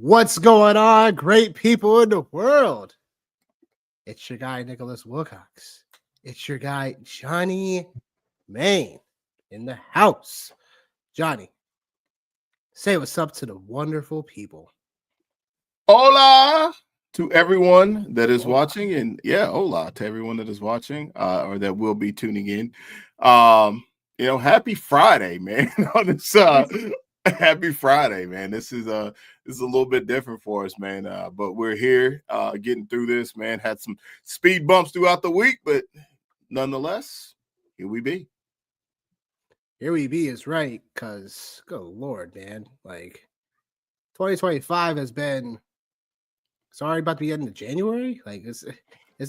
What's going on, great people in the world? It's your guy, Nicholas Wilcox. It's your guy, Johnny Main, in the house. Johnny, say what's up to the wonderful people. Hola to everyone that is watching, and hola to everyone that is watching or that will be tuning in. Happy Friday, man. On this happy Friday, man. This is a little bit different for us, man. But we're here getting through this, man. Had some speed bumps throughout the week, but nonetheless, here we be. Here we be is right, because good Lord, man. Like 2025 has been about to be end of January. Like it's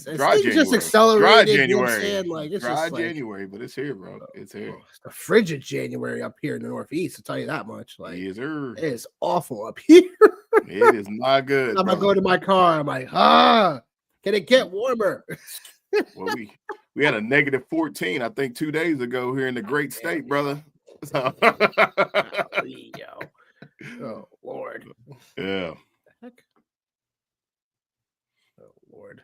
Dry January. Just accelerated. Dry January. You know what I'm saying? Like it's dry just January, but it's here, bro. It's here. It's the frigid January up here in the Northeast. I'll tell you that much. Like yes, sir. It is awful up here. It is not good. I'm gonna go to my car. I'm like, can it get warmer? Well, we had a negative 14, I think, 2 days ago here in the great state, brother. So. Oh Lord. Yeah. Heck? Oh Lord.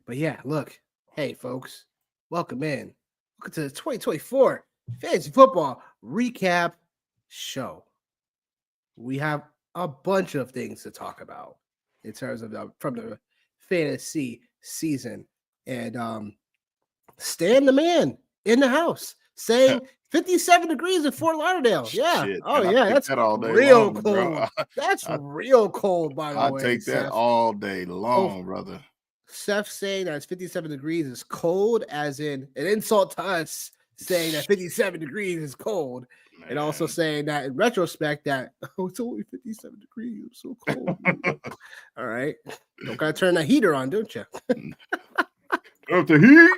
But yeah, look, hey folks, welcome in. Welcome to the 2024 Fantasy Football Recap Show. We have a bunch of things to talk about in terms of from the fantasy season, and Stan the man in the house saying 57 degrees in Fort Lauderdale. Yeah. Shit, oh yeah, that's that all day real long, cold. That's real cold, by the way. I take that all day long, brother. Seth saying that 57 degrees is cold, as in an insult to us saying that 57 degrees is cold. Man. And also saying that in retrospect that it's only 57 degrees, it's so cold. All right. You don't gotta turn that heater on, don't you? Up the heat.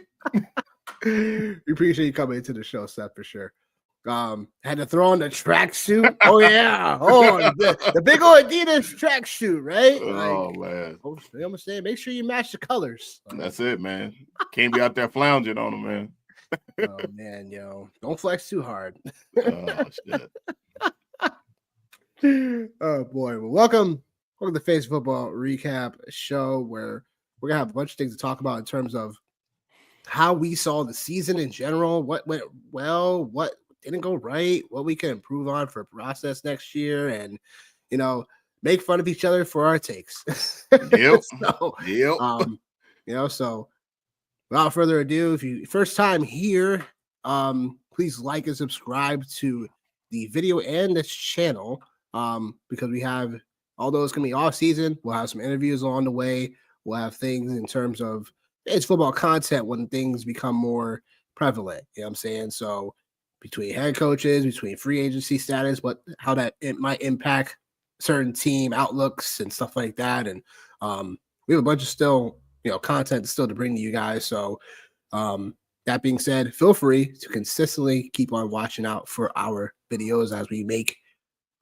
We appreciate you coming into the show, Seth, for sure. Had to throw on the tracksuit. Oh yeah. Oh, the big old Adidas tracksuit, right? Oh man. I'm gonna say, make sure you match the colors. That's it, man. Can't be out there flounging on them, man. Oh man, don't flex too hard. Oh shit. Oh boy. Well, welcome to Fantasy Football Recap Show, where we're gonna have a bunch of things to talk about in terms of how we saw the season in general, what went well, what didn't go right, what we can improve on for process next year, and make fun of each other for our takes. Yep. So without further ado, if you first time here, please like and subscribe to the video and this channel, because we have, although it's gonna be off season, we'll have some interviews along the way. We'll have things in terms of it's football content when things become more prevalent. You know what I'm saying? So between head coaches, between free agency status, how that it might impact certain team outlooks and stuff like that. And we have a bunch of still, content still to bring to you guys. So that being said, feel free to consistently keep on watching out for our videos as we make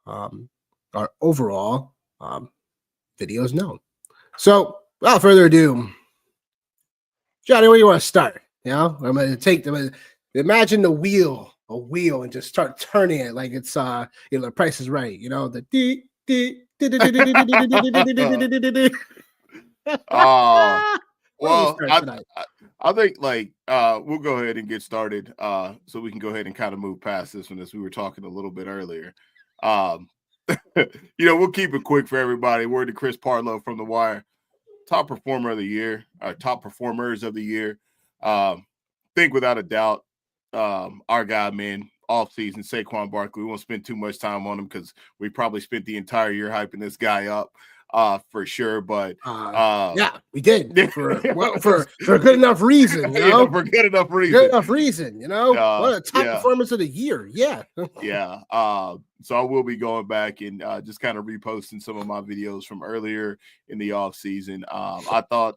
our overall videos known. So without further ado, Johnny, where you want to start? I'm going to imagine a wheel and just start turning it like it's the Price is Right. The well, I think we'll go ahead and get started so we can go ahead and kind of move past this one as we were talking a little bit earlier. We'll keep it quick for everybody. Word to Chris Parlow from The Wire. Top performer of the year, top performers of the year. Think without a doubt, our guy, man, off-season, Saquon Barkley. We won't spend too much time on him because we probably spent the entire year hyping this guy up for sure. But yeah, we did for a good enough reason. For good enough reason. Good enough reason. One of the top performance of the year. Yeah. Yeah. So I will be going back and just kind of reposting some of my videos from earlier in the off season. I thought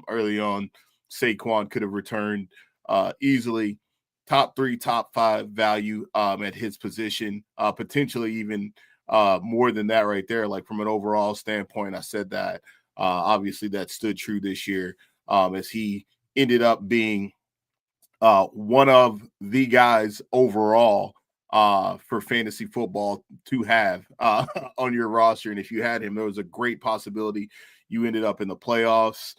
early on Saquon could have returned easily top 3, top 5 value at his position, potentially even more than that right there. Like from an overall standpoint, I said that obviously that stood true this year as he ended up being one of the guys overall for fantasy football to have on your roster. And if you had him, there was a great possibility you ended up in the playoffs.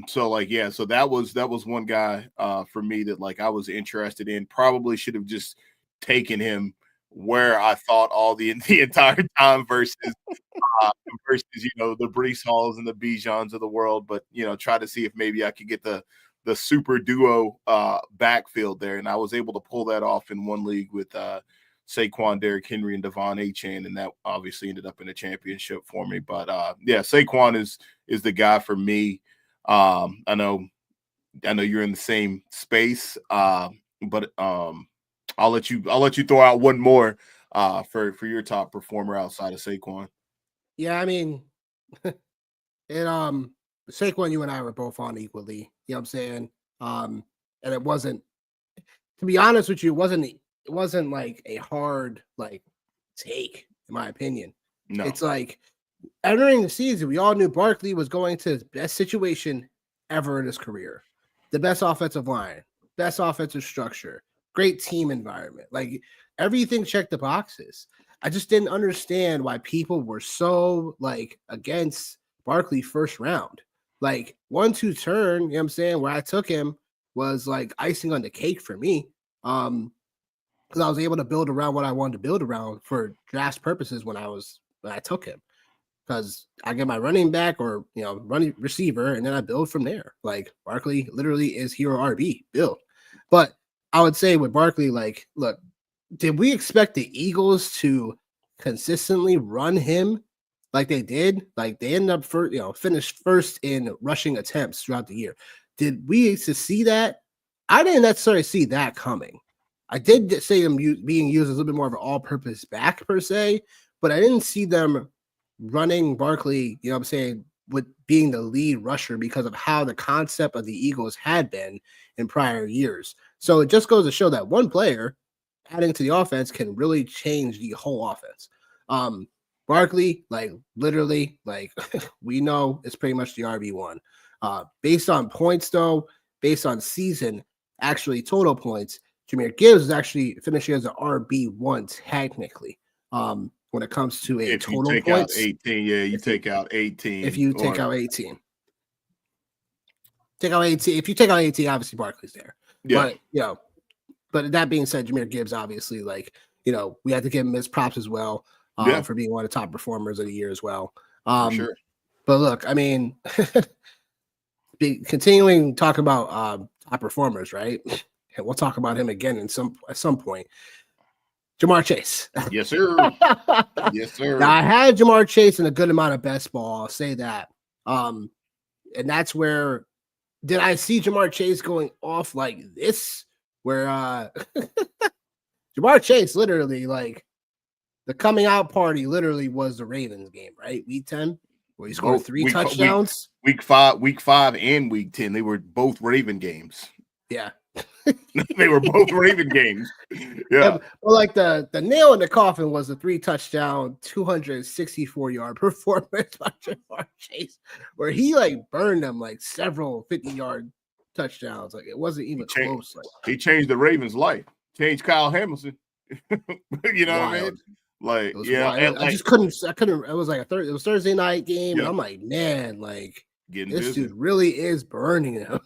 So like, yeah, so that was one guy for me that like I was interested in. Probably should have just taken him where I thought all the entire time versus the Brees Halls and the Bijans of the world, but try to see if maybe I could get the super duo backfield there, and I was able to pull that off in one league with Saquon, Derrick Henry, and Devon Achane, and that obviously ended up in a championship for me. But yeah, Saquon is the guy for me. I know you're in the same space, but I'll let you throw out one more for your top performer outside of Saquon. Yeah, I mean, Saquon, you and I were both on equally. You know what I'm saying? And it wasn't, to be honest with you, it wasn't like a hard like take, in my opinion. No. It's like entering the season, we all knew Barkley was going to his best situation ever in his career. The best offensive line, best offensive structure, great team environment. Like everything checked the boxes. I just didn't understand why people were so like against Barkley first round. Like 1-2 turn, you know what I'm saying, where I took him was like icing on the cake for me. Because I was able to build around what I wanted to build around for draft purposes when I took him. Because I get my running back or running receiver, and then I build from there. Like Barkley literally is hero RB build. But I would say with Barkley, like, look, did we expect the Eagles to consistently run him like they did? Like they ended up finished first in rushing attempts throughout the year. Did we to see that? I didn't necessarily see that coming. I did say them being used as a little bit more of an all-purpose back per se, but I didn't see them running Barkley, you know what I'm saying, with being the lead rusher because of how the concept of the Eagles had been in prior years. So it just goes to show that one player adding to the offense can really change the whole offense. Barkley, like literally, like we know it's pretty much the RB1. Based on points, though, based on season, actually total points, Jahmyr Gibbs is actually finishing as an RB1 technically. When it comes to a total take points, out 18, yeah, you take out 18. If you take out 18, if you take out 18, obviously Barkley's there. Yeah. But that being said, Jahmyr Gibbs, obviously, like, we had to give him his props as well for being one of the top performers of the year as well. Sure. But look, I mean, continuing talking about top performers, right? And we'll talk about him again at some point. Ja'Marr Chase. Yes, sir. Yes, sir. Now, I had Ja'Marr Chase in a good amount of best ball. I'll say that. And that's where did I see Ja'Marr Chase going off like this? Where Ja'Marr Chase literally, like, the coming out party literally was the Ravens game, right? Week 10, where he scored 3 touchdowns. Week 5 and week 10, they were both Raven games. Yeah. They were both Raven games. Yeah. Well, like the nail in the coffin was a 3-touchdown, 264-yard performance by Ja'Marr Chase, where he like burned them like several 50-yard touchdowns. Like it wasn't even close. Like, he changed the Ravens' life. Changed Kyle Hamilton. You know what I mean? Like, yeah. I couldn't. It was like it was Thursday night game, and I'm like, man, like this dude really is burning him.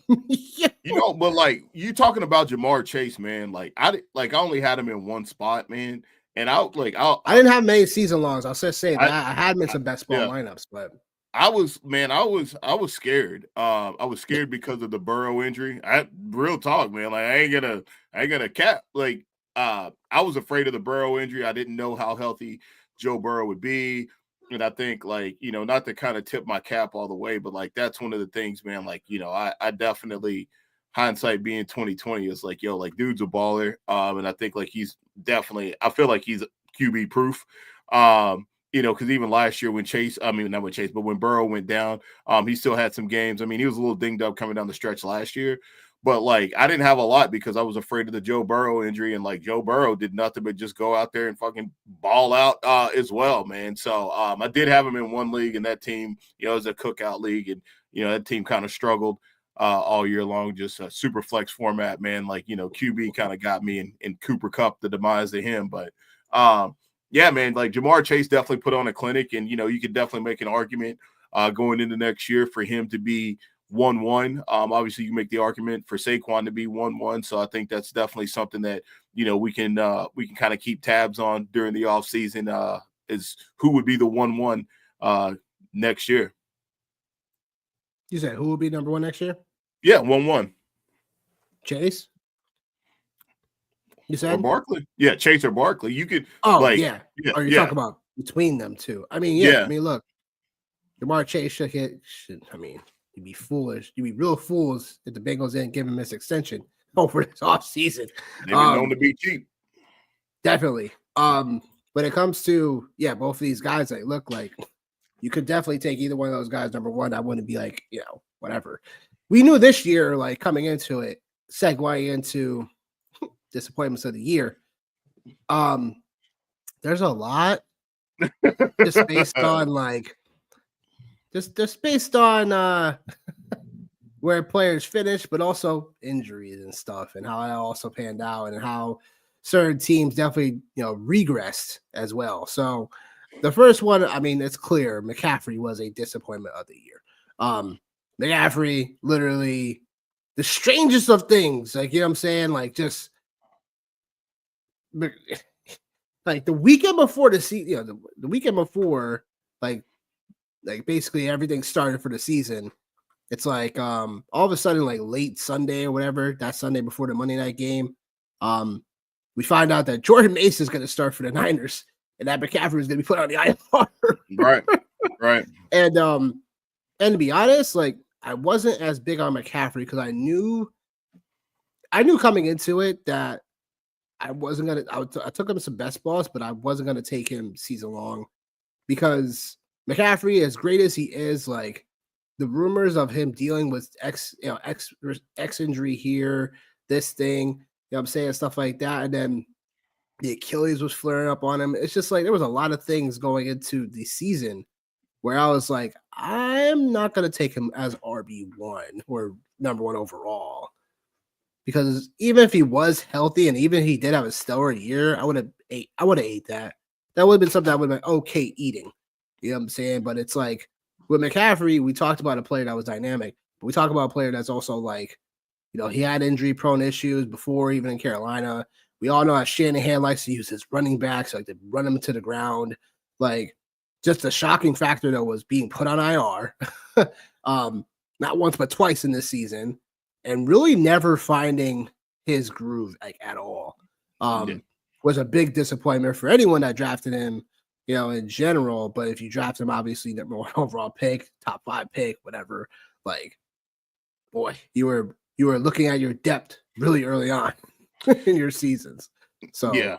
But like you talking about Ja'Marr Chase, man. Like I only had him in one spot, man. And I didn't have many season longs. I'll just say that I had him in some best ball lineups, but I was scared. I was scared because of the Burrow injury. Real talk, man. Like I ain't gonna cap. Like I was afraid of the Burrow injury. I didn't know how healthy Joe Burrow would be. And I think, like, not to kind of tip my cap all the way, but like that's one of the things, man. Like, I definitely, hindsight being 2020, is like, yo, like dude's a baller. And I think like he's definitely, I feel like he's QB proof. Because even last year when not when Chase, but when Burrow went down, he still had some games. I mean, he was a little dinged up coming down the stretch last year. But, like, I didn't have a lot because I was afraid of the Joe Burrow injury. And, like, Joe Burrow did nothing but just go out there and fucking ball out as well, man. So, I did have him in one league, and that team, it was a cookout league. And, that team kind of struggled. all year long. Just a super flex format, man. Like, QB kind of got me in Cooper Kupp, the demise of him. But yeah, man, like Jamar Chase definitely put on a clinic, and you could definitely make an argument going into next year for him to be 1-1. Obviously, you make the argument for Saquon to be 1-1. So I think that's definitely something that we can kind of keep tabs on during the offseason, is who would be the 1-1 next year. You said who will be number 1 next year? Yeah, 1-1. Chase? You Or said? Barkley? Yeah, Chase or Barkley. You could. Yeah. Or you're talking about between them two. I mean, yeah. I mean, look, Jamar Chase should. I mean, you'd be foolish. You'd be real fools if the Bengals didn't give him this extension over this offseason. They've been known to be cheap. Definitely. When it comes to both of these guys, they look like you could definitely take either one of those guys number 1. I wouldn't be like, whatever. We knew this year, like coming into it, segueing into disappointments of the year. There's a lot just based on like just based on where players finish, but also injuries and stuff, and how it also panned out, and how certain teams definitely regressed as well. So the first one, I mean, it's clear McCaffrey was a disappointment of the year. McCaffrey, literally the strangest of things, like, what I'm saying, like, just like the weekend before the season, the weekend before, like basically everything started for the season. It's like all of a sudden, like late Sunday or whatever, that Sunday before the Monday night game, we find out that Jordan Mason is going to start for the Niners, and that McCaffrey is going to be put on the IR. Right. And to be honest, like, I wasn't as big on McCaffrey because I knew coming into it that I wasn't gonna. I took him some best balls, but I wasn't gonna take him season long because McCaffrey, as great as he is, like the rumors of him dealing with X injury here, this thing, what I'm saying, stuff like that, and then the Achilles was flaring up on him. It's just like there was a lot of things going into the season where I was like, I'm not gonna take him as RB1 or number 1 overall. Because even if he was healthy and even if he did have a stellar year, I would have ate that. That would have been something I would have been okay eating. You know what I'm saying? But it's like with McCaffrey, we talked about a player that was dynamic, but we talk about a player that's also like, he had injury prone issues before, even in Carolina. We all know how Shanahan likes to use his running backs, like to run them to the ground. Like, just a shocking factor that was being put on IR, not once but twice in this season, and really never finding his groove like at all. Was a big disappointment for anyone that drafted him, in general. But if you draft him, obviously number 1 overall pick, top 5 pick, whatever, like, boy, you were looking at your depth really early on in your seasons. So yeah.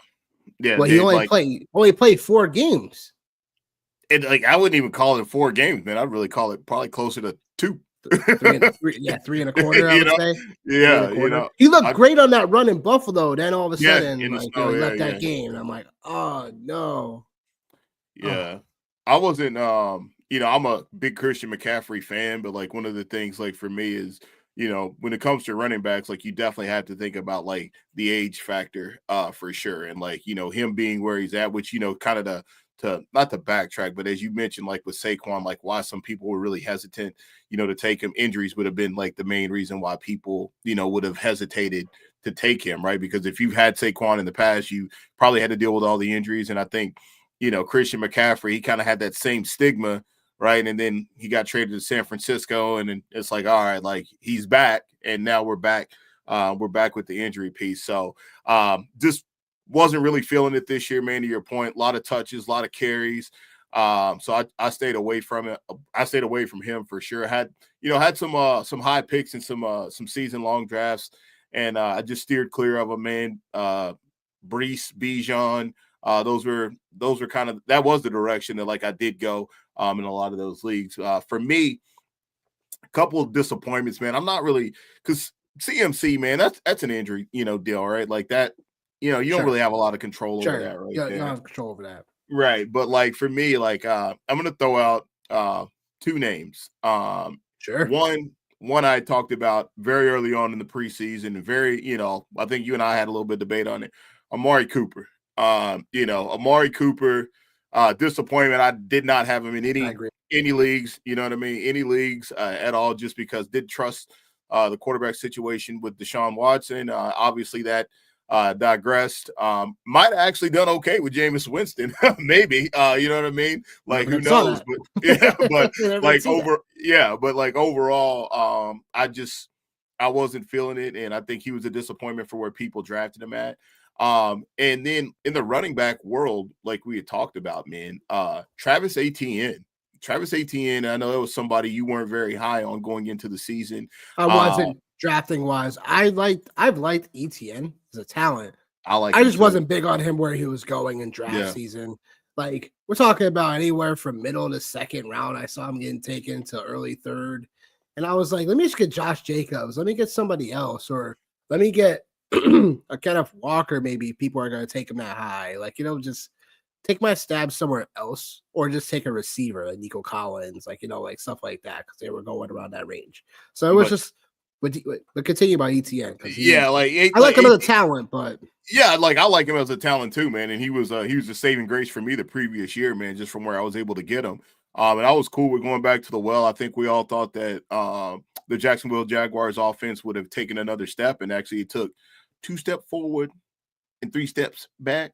Well, he only played 4 games. And like, I wouldn't even call it 4 games, man. I'd really call it probably closer to 2. 3 and a quarter, I would say. Yeah, he looked great on that run in Buffalo. Then all of a sudden, he left that game, and I'm like, oh no. Yeah, I wasn't. I'm a big Christian McCaffrey fan, but like one of the things, like for me, is when it comes to running backs, like you definitely have to think about like the age factor, for sure, and like him being where he's at, which kind of to not to backtrack, but as you mentioned, like with Saquon, like why some people were really hesitant, to take him. Injuries would have been like the main reason why people, would have hesitated to take him, right? Because if you've had Saquon in the past, you probably had to deal with all the injuries. And I think, Christian McCaffrey, he kind of had that same stigma, right? And then he got traded to San Francisco, and then it's like, all right, like he's back, and now we're back. We're back with the injury piece. So just wasn't really feeling it this year, man, to your point. A lot of touches, a lot of carries. So I stayed away from it. I stayed away from him for sure. Had some high picks and some season long drafts, and I just steered clear of them, man. Brees, Bijan, those were kind of, that was the direction that like I did go in a lot of those leagues. For me, a couple of disappointments, man. I'm not really, because CMC, man, that's an injury, deal, right? Like that. You don't really have a lot of control over that, right? Yeah, you don't have control over that. Right. But like for me, like I'm gonna throw out 2 names. Sure. One one I talked about very early on in the preseason, and I think you and I had a little bit of debate on it. Amari Cooper. Amari Cooper, disappointment. I did not have him in any leagues, you know what I mean? Any leagues at all, just because didn't trust the quarterback situation with Deshaun Watson. Obviously that digressed. Might have actually done okay with Jameis Winston, maybe. You know what I mean? Like, who knows? But yeah, but overall, I wasn't feeling it, and I think he was a disappointment for where people drafted him at. And then in the running back world, like we had talked about, man, Travis Etienne. I know it was somebody you weren't very high on going into the season. I wasn't drafting wise. I've liked Etienne as a talent. I just wasn't big on him where he was going in draft season. Like, we're talking about anywhere from middle to second round. I saw him getting taken to early third. And I was like, let me just get Josh Jacobs. Let me get somebody else. Or let me get a Kenneth Walker. Maybe people are going to take him that high. Like, just take my stab somewhere else, or just take a receiver like Nico Collins, like stuff like that, because they were going around that range. So it was but continue about ETN. I like him as a talent, but I like him as a talent too, man. And he was a saving grace for me the previous year, man, just from where I was able to get him. And I was cool with going back to the well. I think we all thought that the Jacksonville Jaguars offense would have taken another step, and actually it took 2 steps forward and 3 steps back.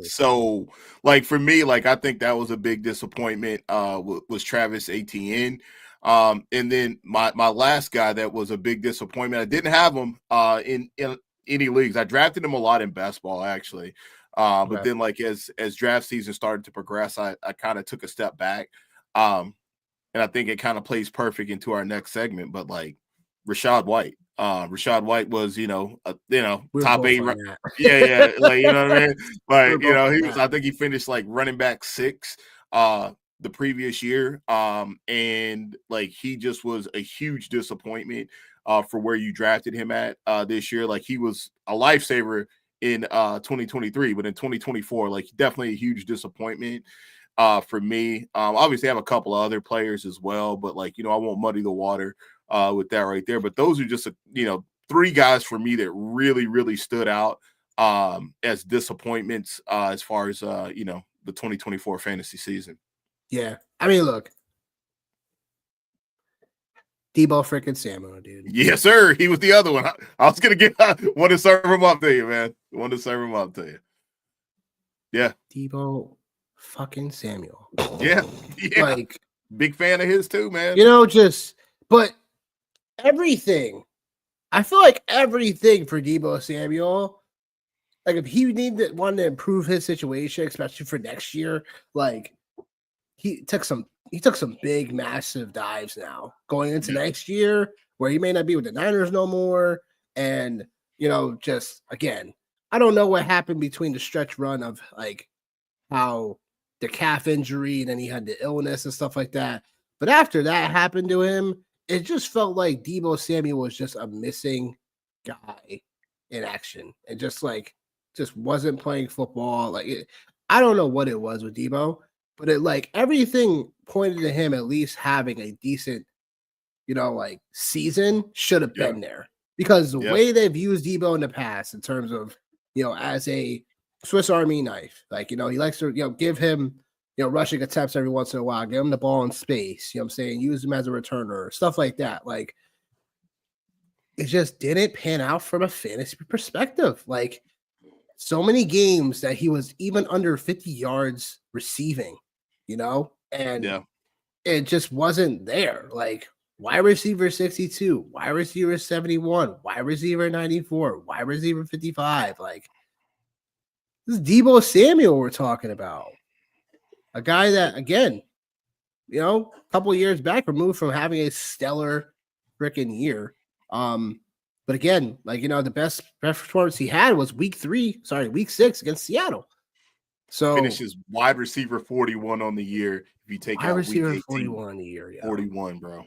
So like for me, like I think that was a big disappointment was Travis Etienne. And then my last guy that was a big disappointment, I didn't have him in any leagues. I drafted him a lot in basketball actually. But then like as draft season started to progress, I kind of took a step back. And I think it kind of plays perfect into our next segment, but like Rachaad White. Rachaad White was, top 8. Like, you know what I mean? Like, I think he finished like running back 6 the previous year. And like he just was a huge disappointment for where you drafted him at this year. Like he was a lifesaver in 2023, but in 2024, like definitely a huge disappointment for me. Obviously I have a couple of other players as well, but like, I won't muddy the water with that right there. But those are just, 3 guys for me that really, really stood out as disappointments as far as, the 2024 fantasy season. Yeah. I mean, look, Deebo freaking Samuel, dude. Yes, sir. He was the other one. I was going to want to serve him up to you, man. Yeah. Deebo fucking Samuel. Yeah. Like, big fan of his too, man. But everything. I feel like everything for Deebo Samuel, like if he wanted to improve his situation, especially for next year, like he took some big, massive dives now going into next year where he may not be with the Niners no more. And, just again, I don't know what happened between the stretch run of like how the calf injury, and then he had the illness and stuff like that. But after that happened to him, it just felt like Deebo Samuel was just a missing guy in action. And just wasn't playing football. I don't know what it was with Deebo, but everything pointed to him at least having a decent, season should have been there. Because the way they've used Deebo in the past in terms of, as a Swiss Army knife, he likes to, give him, rushing attempts every once in a while, give him the ball in space, I'm saying, use him as a returner, stuff like that. Like, it just didn't pan out from a fantasy perspective. Like, so many games that he was even under 50 yards receiving, and it just wasn't there. Like, wide receiver 62, wide receiver 71, wide receiver 94, wide receiver 55. Like, this is Deebo Samuel we're talking about. A guy that, again, a couple of years back removed from having a stellar freaking year. But again, the best performance he had was week 6 against Seattle. So finishes wide receiver 41 on the year. If you take wide out receiver week 18, 41 on the year, 41, bro.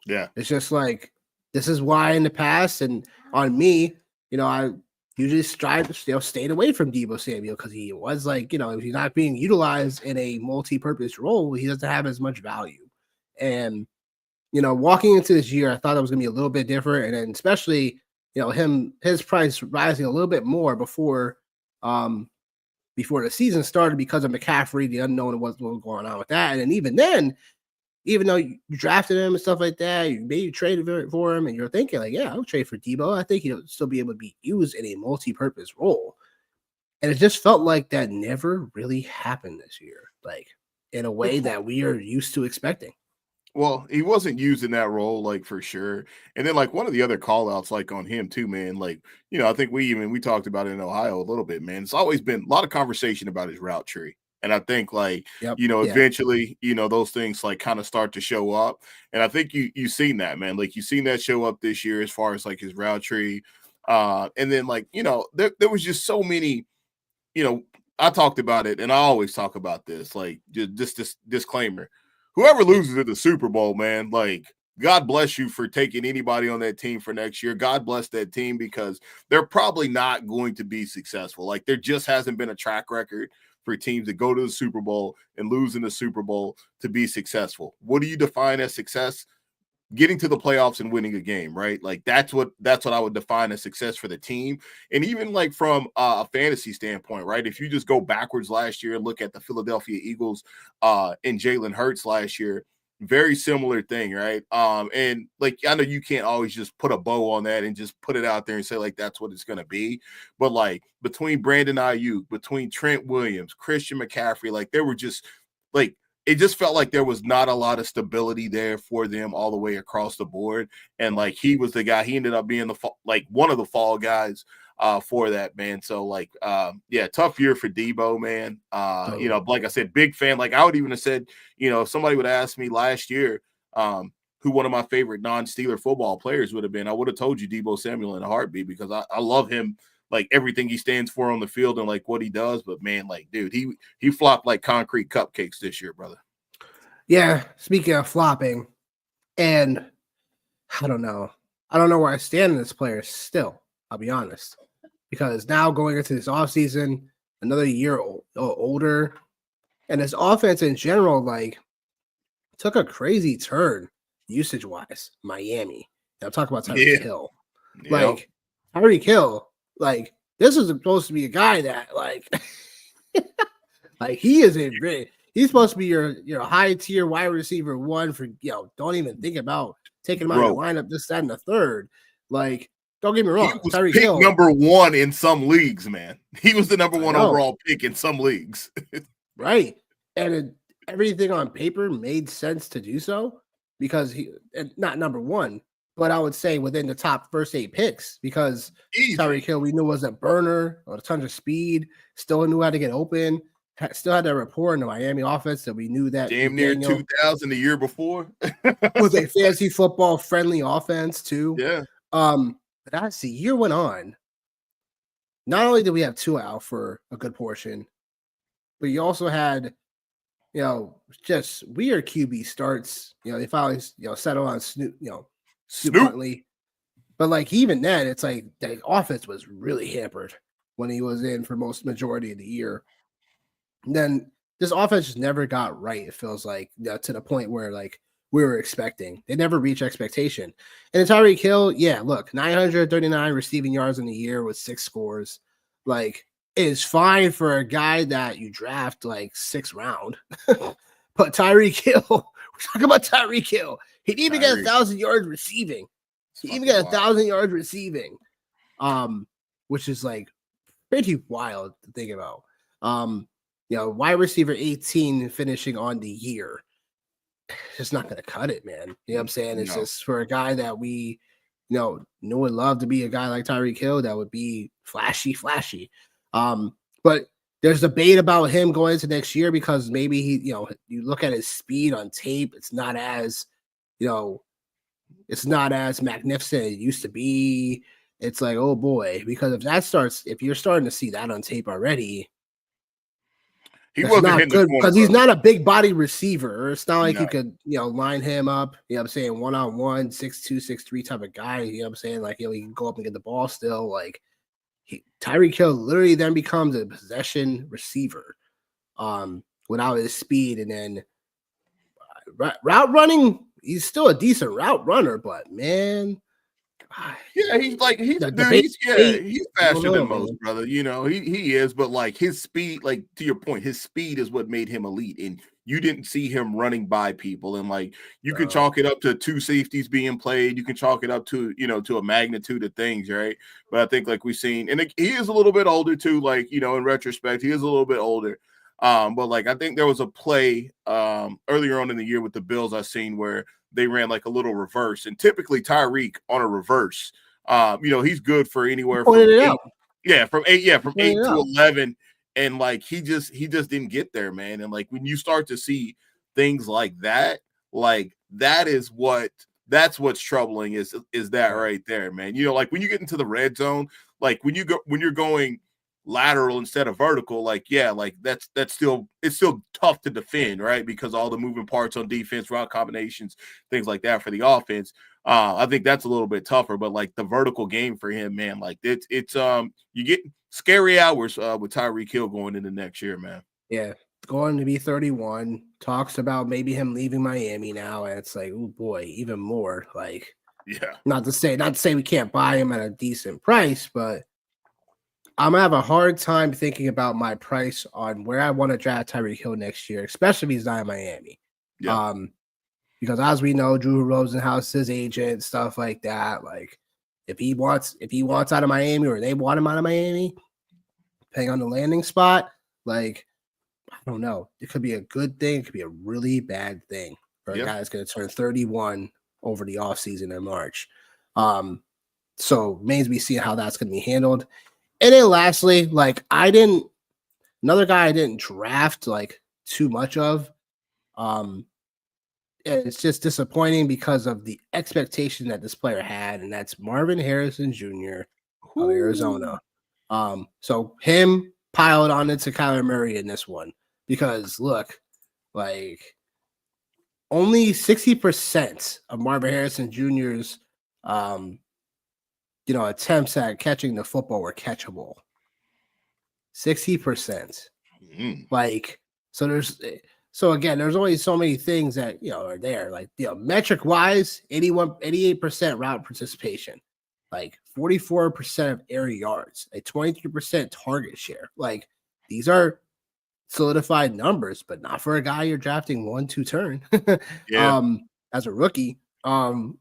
Yeah. It's just like, this is why in the past and on me, I usually strive to stayed away from Deebo Samuel because he was if he's not being utilized in a multi-purpose role, he doesn't have as much value. And walking into this year, I thought it was going to be a little bit different. And then especially, his price rising a little bit more before the season started because of McCaffrey, the unknown of what was going on with that. And then even then, even though you drafted him and stuff like that, you maybe traded for him and you're thinking like, yeah, I'll trade for Debo. I think he'll still be able to be used in a multi-purpose role. And it just felt like that never really happened this year, like in a way that we are used to expecting. Well, he wasn't used in that role, like for sure. And then, like one of the other call outs, like on him too, man. Like, I think we talked about it in Ohio a little bit, man. It's always been a lot of conversation about his route tree. And I think like, Yep. Eventually, those things like kind of start to show up. And I think you've seen that, man. Like you've seen that show up this year as far as like his route tree. And then like, there was just so many, I talked about it and I always talk about this, like just this disclaimer. Whoever loses at the Super Bowl, man, like God bless you for taking anybody on that team for next year. God bless that team because they're probably not going to be successful. Like there just hasn't been a track record for teams that go to the Super Bowl and lose in the Super Bowl to be successful. What do you define as success? Getting to the playoffs and winning a game, right? Like that's what I would define as success for the team. And even like from a fantasy standpoint, right? If you just go backwards last year and look at the Philadelphia Eagles and Jalen Hurts last year, very similar thing, right? And like I know you can't always just put a bow on that and just put it out there and say like that's what it's gonna be. But like between Brandon Ayuk, between Trent Williams, Christian McCaffrey, like there were just like it just felt like there was not a lot of stability there for them all the way across the board. And like he was the guy, he ended up being one of the fall guys for that, man. So like tough year for Debo, man. Like I said, big fan. Like I would even have said, if somebody would ask me last year who one of my favorite non-Steeler football players would have been, I would have told you Debo Samuel in a heartbeat because I love him. Like everything he stands for on the field and like what he does, but man, like dude, he flopped like concrete cupcakes this year, brother. Yeah, speaking of flopping, and I don't know where I stand in this player still, I'll be honest. Because now going into this offseason, another year older, and his offense in general, like, took a crazy turn usage-wise, Miami. And I'm talking about Tyreek Hill. Yep. Like, Tyreek Hill, like, this is supposed to be a guy that, like, like he is a really, he's supposed to be your high tier wide receiver one for, don't even think about taking him out of the lineup, this, that, and the third. Like, don't get me wrong. He was Tyreek pick Hill, number one in some leagues, man. He was the number one overall pick in some leagues. Right. And everything on paper made sense to do so because not number one, but I would say within the top first 8 picks because Tyreek Hill we knew was a burner, a ton of speed, still knew how to get open, still had that rapport in the Miami offense that we knew that damn near 2000 the year before was a fantasy football friendly offense too. Yeah. But as the year went on, not only did we have Tua out for a good portion, but you also had just weird QB starts. They finally settled on Snoop Huntley. But like even then, it's like the offense was really hampered when he was in for majority of the year. And then this offense just never got right. It feels like to the point where like we were expecting. They never reached expectation. And Tyreek Hill, 939 receiving yards in the year with 6 scores. Like is fine for a guy that you draft like 6th round. But Tyreek Hill, we're talking about Tyreek Hill. He didn't even get 1,000 yards receiving. He even got 1,000 yards receiving, which is like pretty wild to think about. Wide receiver 18 finishing on the year. Just not going to cut it, man. You know what I'm saying? It's just for a guy that we, would love to be a guy like Tyreek Hill that would be flashy. But there's debate about him going into next year because maybe he, you look at his speed on tape, it's not as, it's not as magnificent as it used to be. It's like, oh boy, because if you're starting to see that on tape already, he wasn't not good because he's not a big body receiver. It's not like you could, line him up, I'm saying, one-on-one, 6'2", 6'3" type of guy. I'm saying? Like, he can go up and get the ball still. Like, Tyreek Hill literally then becomes a possession receiver without his speed. And then route running, he's still a decent route runner, but man, Yeah, he's like he's the dude, bait, he's I don't faster know, than most, man. brother. You know, he is, but like his speed, like to your point, his speed is what made him elite. And you didn't see him running by people. And like you can No. chalk it up to two safeties being played, you can chalk it up to to a magnitude of things, right? But I think like we've seen, and he is a little bit older too, like in retrospect, he is a little bit older. But like I think there was a play earlier on in the year with the Bills I seen where they ran like a little reverse, and typically Tyreek on a reverse, he's good for anywhere from Pointed it 8, out. from Pointed 8 it to out. 11, and like he just didn't get there, man. And like when you start to see things like that, like that's what's troubling is that right there, man. Like when you get into the red zone, like when you're going lateral instead of vertical, like like that's still tough to defend, right? Because all the moving parts on defense, route combinations, things like that for the offense. I think that's a little bit tougher, but like the vertical game for him, man, like it's you get scary hours with Tyreek Hill going into next year, man. Yeah, going to be 31. Talks about maybe him leaving Miami now, and it's like, oh boy, even more. Like, Yeah, not to say we can't buy him at a decent price, but I'm gonna have a hard time thinking about my price on where I want to draft Tyreek Hill next year, especially if he's not in Miami. yeah, Um, because as we know, Drew Rosenhaus, his agent, stuff like that. Like, if he wants out of Miami or they want him out of Miami, depending on the landing spot, like I don't know. It could be a good thing, it could be a really bad thing for a yeah. guy that's gonna turn 31 over the offseason in March. So remains to be seen how that's gonna be handled. And then lastly, like another guy I didn't draft like too much of. It's just disappointing because of the expectation that this player had, and that's Marvin Harrison Jr. of Ooh. Arizona. So him piled on into Kyler Murray in this one because look, like only 60% of Marvin Harrison Jr.'s attempts at catching the football were catchable. 60%. Mm. Like, so again, there's only so many things that are there. Like, metric wise, 88% route participation, like 44% of air yards, a 23% target share. Like, these are solidified numbers, but not for a guy you're drafting 1-2 turn Yeah, as a rookie. And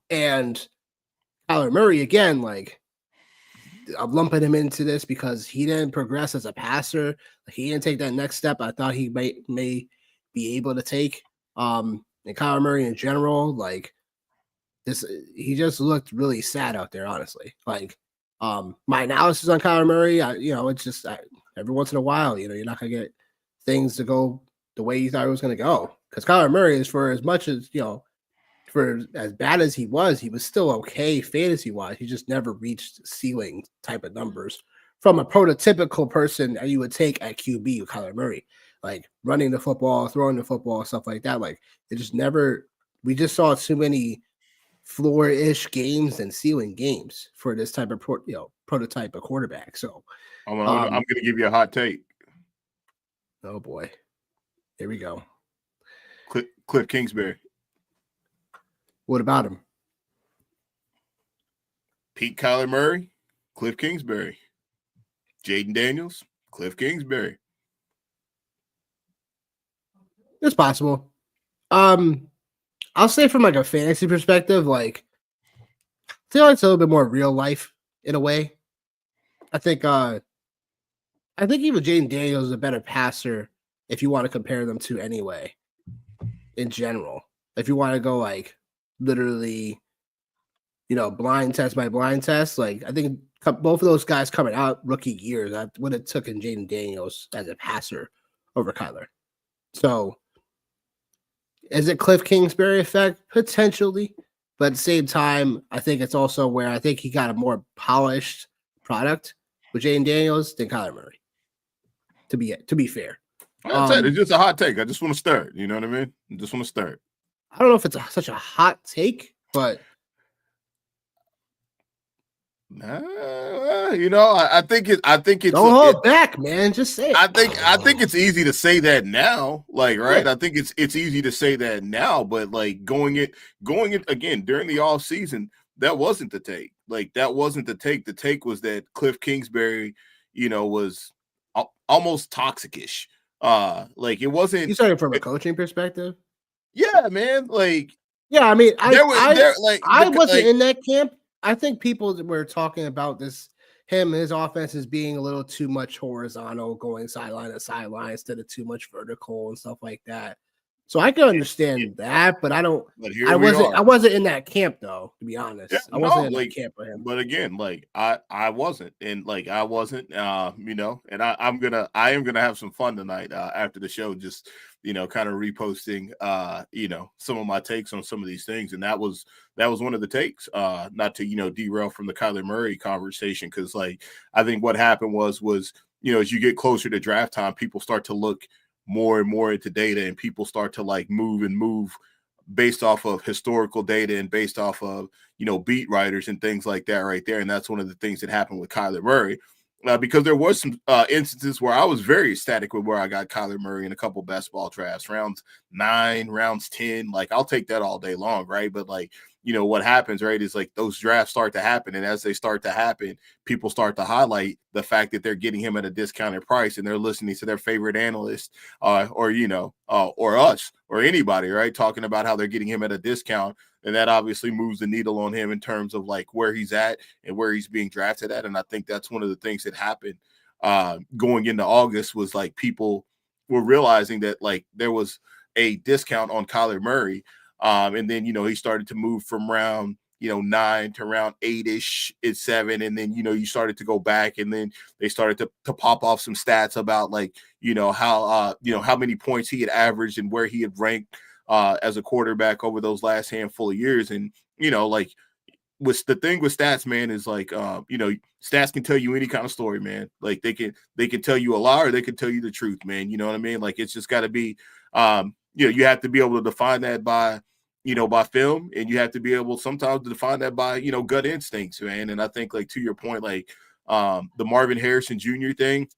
Kyler Murray, again, like I'm lumping him into this because he didn't progress as a passer. He didn't take that next step I thought he may be able to take. And Kyler Murray in general, like this, he just looked really sad out there, honestly. Like my analysis on Kyler Murray, it's just every once in a while, you're not gonna get things to go the way you thought it was gonna go. Because Kyler Murray is for as much as for as bad as he was still okay fantasy wise. He just never reached ceiling type of numbers from a prototypical person that you would take at QB with Kyler Murray, like running the football, throwing the football, stuff like that. Like it just never. We just saw too many floor-ish games and ceiling games for this type of prototype of quarterback. So I'm gonna give you a hot take. Oh boy, here we go. Cliff Kingsbury. What about him? Pete Kyler Murray, Cliff Kingsbury. Jaden Daniels, Cliff Kingsbury. It's possible. I'll say from like a fantasy perspective, like I feel like it's a little bit more real life in a way. I think even Jaden Daniels is a better passer if you want to compare them to anyway. In general, if you want to go like literally, blind test by blind test, like I think both of those guys coming out rookie years, that's what it took in Jaden Daniels as a passer over Kyler. So is it Cliff Kingsbury effect? Potentially. But at the same time, I think it's also where I think he got a more polished product with Jaden Daniels than Kyler Murray. To be fair. It's just a hot take. I just want to start. You know what I mean? I just want to start. I don't know if it's such a hot take, but I think it's Don't hold back, man. Just say it. I think it's easy to say that now, like, right? Yeah. I think it's easy to say that now, but like going it again during the off season, that wasn't the take. Like that wasn't the take. The take was that Cliff Kingsbury, was almost toxicish. Like it wasn't. You started from a coaching perspective. Yeah, man. Like Yeah, I mean, I wasn't like in that camp. I think people were talking about his offense is being a little too much horizontal, going sideline to sideline instead of too much vertical and stuff like that. So I can understand that, but but here we are. I wasn't in that camp though, to be honest. Yeah, I wasn't in like, that camp for him. but again, like I wasn't, and like I wasn't, and I am gonna have some fun tonight after the show, just kind of reposting, some of my takes on some of these things, and that was one of the takes, not to derail from the Kyler Murray conversation, because like I think what happened was as you get closer to draft time, people start to look more and more into data, and people start to like move based off of historical data and based off of beat writers and things like that right there. And that's one of the things that happened with Kyler Murray, because there was some instances where I was very ecstatic with where I got Kyler Murray in a couple best ball drafts, rounds 9, rounds 10. Like I'll take that all day long, right? But like what happens, right, is like those drafts start to happen, and as they start to happen, people start to highlight the fact that they're getting him at a discounted price, and they're listening to their favorite analyst, or us or anybody, right, talking about how they're getting him at a discount, and that obviously moves the needle on him in terms of like where he's at and where he's being drafted at. And I think that's one of the things that happened going into August, was like people were realizing that like there was a discount on Kyler Murray. And then, he started to move from round, 9 to round 8-ish at 7. And then, you started to go back, and then they started to pop off some stats about like, how many points he had averaged and where he had ranked as a quarterback over those last handful of years. And, like with the thing with stats, man, is like, stats can tell you any kind of story, man. Like they can tell you a lie, or they can tell you the truth, man. You know what I mean? Like it's just got to be, you have to be able to define that by film, and you have to be able sometimes to define that by, gut instincts, man. And I think like to your point, like the Marvin Harrison Jr. thing,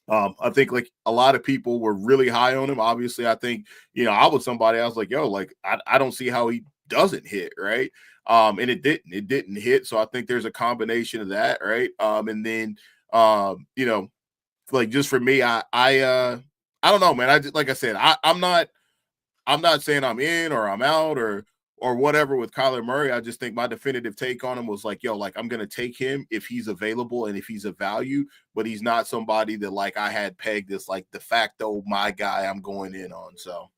I think like a lot of people were really high on him. Obviously, I think, I was somebody, I was like, yo, like I don't see how he doesn't hit, right? And it didn't hit. So I think there's a combination of that, right? And then like just for me, I don't know, man. Like I said, I'm not saying I'm in or I'm out or whatever with Kyler Murray. I just think my definitive take on him was like, yo, like I'm gonna take him if he's available and if he's a value, but he's not somebody that like I had pegged as like de facto my guy I'm going in on. So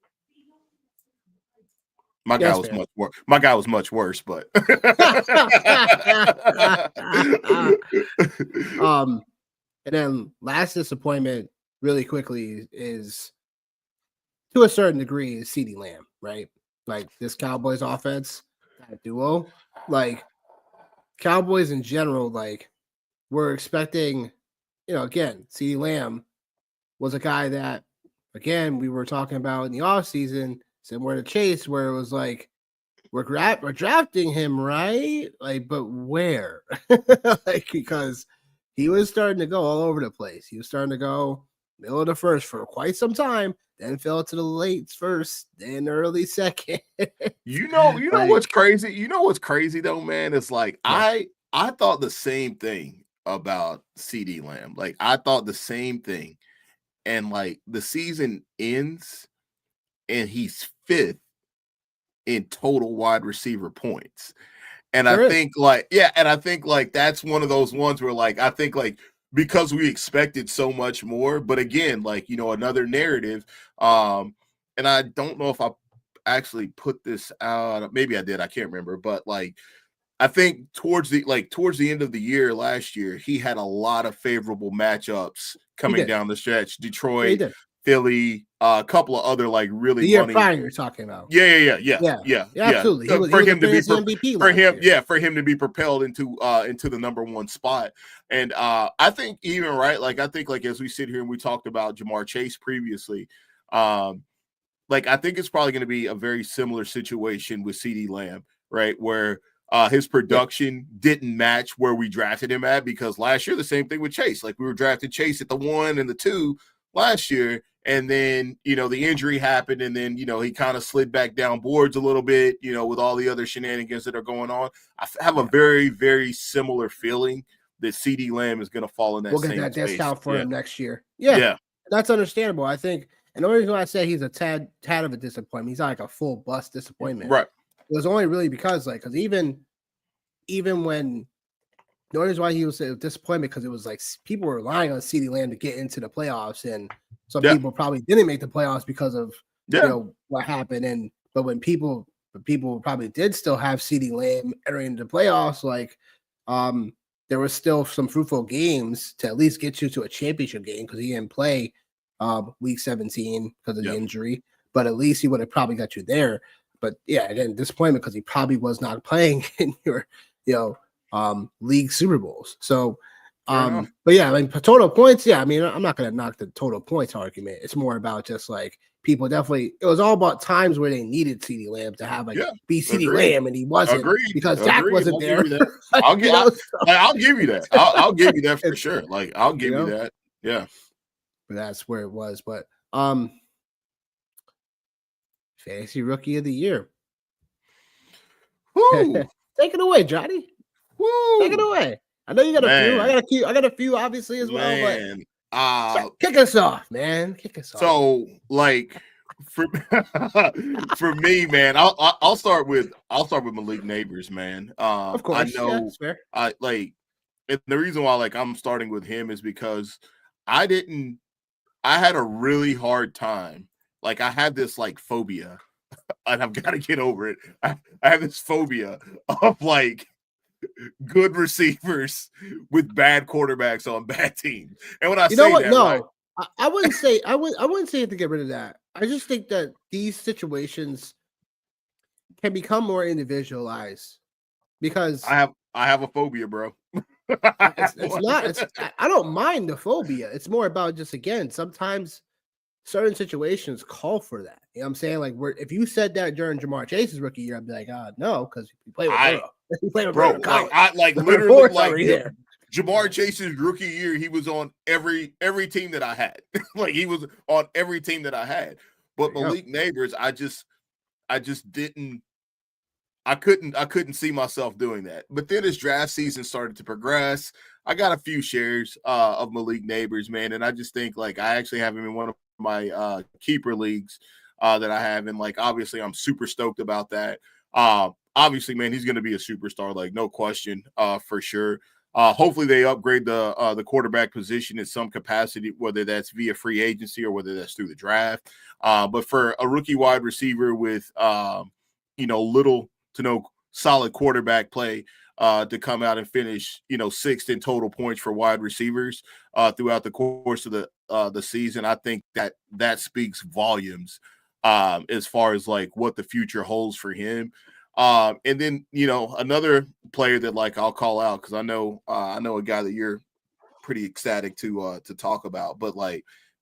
my guy was much worse. My guy was much worse, but and then last disappointment really quickly is, to a certain degree, is CeeDee Lamb, right? Like this Cowboys offense, that duo, like Cowboys in general, like we're expecting, again, CeeDee Lamb was a guy that, again, we were talking about in the offseason, similar to Chase, where it was like, we're drafting him, right? Like, but where? Like, because he was starting to go all over the place. He was starting to go middle of the first for quite some time, then fell to the late first, then early second. You know what's crazy? You know what's crazy though, man? It's like I thought the same thing about CeeDee Lamb. Like I thought the same thing. And like the season ends and he's 5th in total wide receiver points. And I think like, and I think like that's one of those ones where like I think like because we expected so much more, but again, like another narrative. And I don't know if I actually put this out. Maybe I did, I can't remember, but like I think towards the end of the year last year, he had a lot of favorable matchups coming down the stretch. Detroit, Philly, a couple of other like really the year prior you're talking about. Yeah, absolutely. For him to be MVP for him to be propelled into the number 1 spot. And I think even right, like I think like as we sit here and we talked about Jamar Chase previously, like I think it's probably going to be a very similar situation with CeeDee Lamb, right? Where his production didn't match where we drafted him at, because last year the same thing with Chase. Like, we were drafting Chase at the 1 and the 2 last year, and then the injury happened, and then he kind of slid back down boards a little bit, with all the other shenanigans that are going on. I have a very, very similar feeling that CeeDee Lamb is going to fall in that. We'll same get that space. discount for him next year. Yeah, that's understandable. I think, and the only reason why I say he's a tad of a disappointment, he's not like a full bust disappointment, right? It was only really because even when the only reason why he was a disappointment, because it was like people were relying on CeeDee Lamb to get into the playoffs, and some people probably didn't make the playoffs because of what happened. But when people probably did still have CeeDee Lamb entering into the playoffs, like there was still some fruitful games to at least get you to a championship game, because he didn't play week 17 because of the injury, but at least he would have probably got you there. But yeah, again, disappointment because he probably was not playing in your league Super Bowls. So but yeah, I mean, total points, I'm not gonna knock the total points argument. It's more about just like people definitely, it was all about times where they needed CeeDee Lamb to have be CeeDee Lamb, and he wasn't because Dak wasn't there. I'll give you that. I'll give you that for sure. Like, I'll give you that. Yeah. But that's where it was. But fantasy rookie of the year. Take it away, Johnny. Take it away. I know you got a few. I got a few, obviously, as well. But kick us off, man. Kick us off. So, like, for me, man, I'll start with Malik Nabers, man. Of course, I know. that's fair. And the reason why I'm starting with him is because I had a really hard time. Like, I had this phobia, and I've got to get over it. I have this phobia of good receivers with bad quarterbacks on bad teams. And when I I wouldn't say I wouldn't say to get rid of that. I just think that these situations can become more individualized, because I have a phobia, bro. I don't mind the phobia. It's more about just, again, sometimes certain situations call for that. You know what I'm saying? Like, if you said that during Jamar Chase's rookie year, I'd be like, no, because he played with Burrow. He played with Burrow. Literally, Jamar Chase's rookie year, he was on every team that I had. He was on every team that I had. But Malik Nabers, I couldn't see myself doing that. But then as draft season started to progress, I got a few shares of Malik Nabers, man, and I just think I actually have him in one of my keeper leagues that I have, and obviously I'm super stoked about that. Obviously, man, he's going to be a superstar, no question, for sure. Hopefully they upgrade the quarterback position in some capacity, whether that's via free agency or whether that's through the draft. But for a rookie wide receiver with little to no solid quarterback play, to come out and finish, 6th in total points for wide receivers throughout the course of the season, I think that speaks volumes as far as what the future holds for him. And then, another player that I'll call out, because I know a guy that you're pretty ecstatic to talk about, but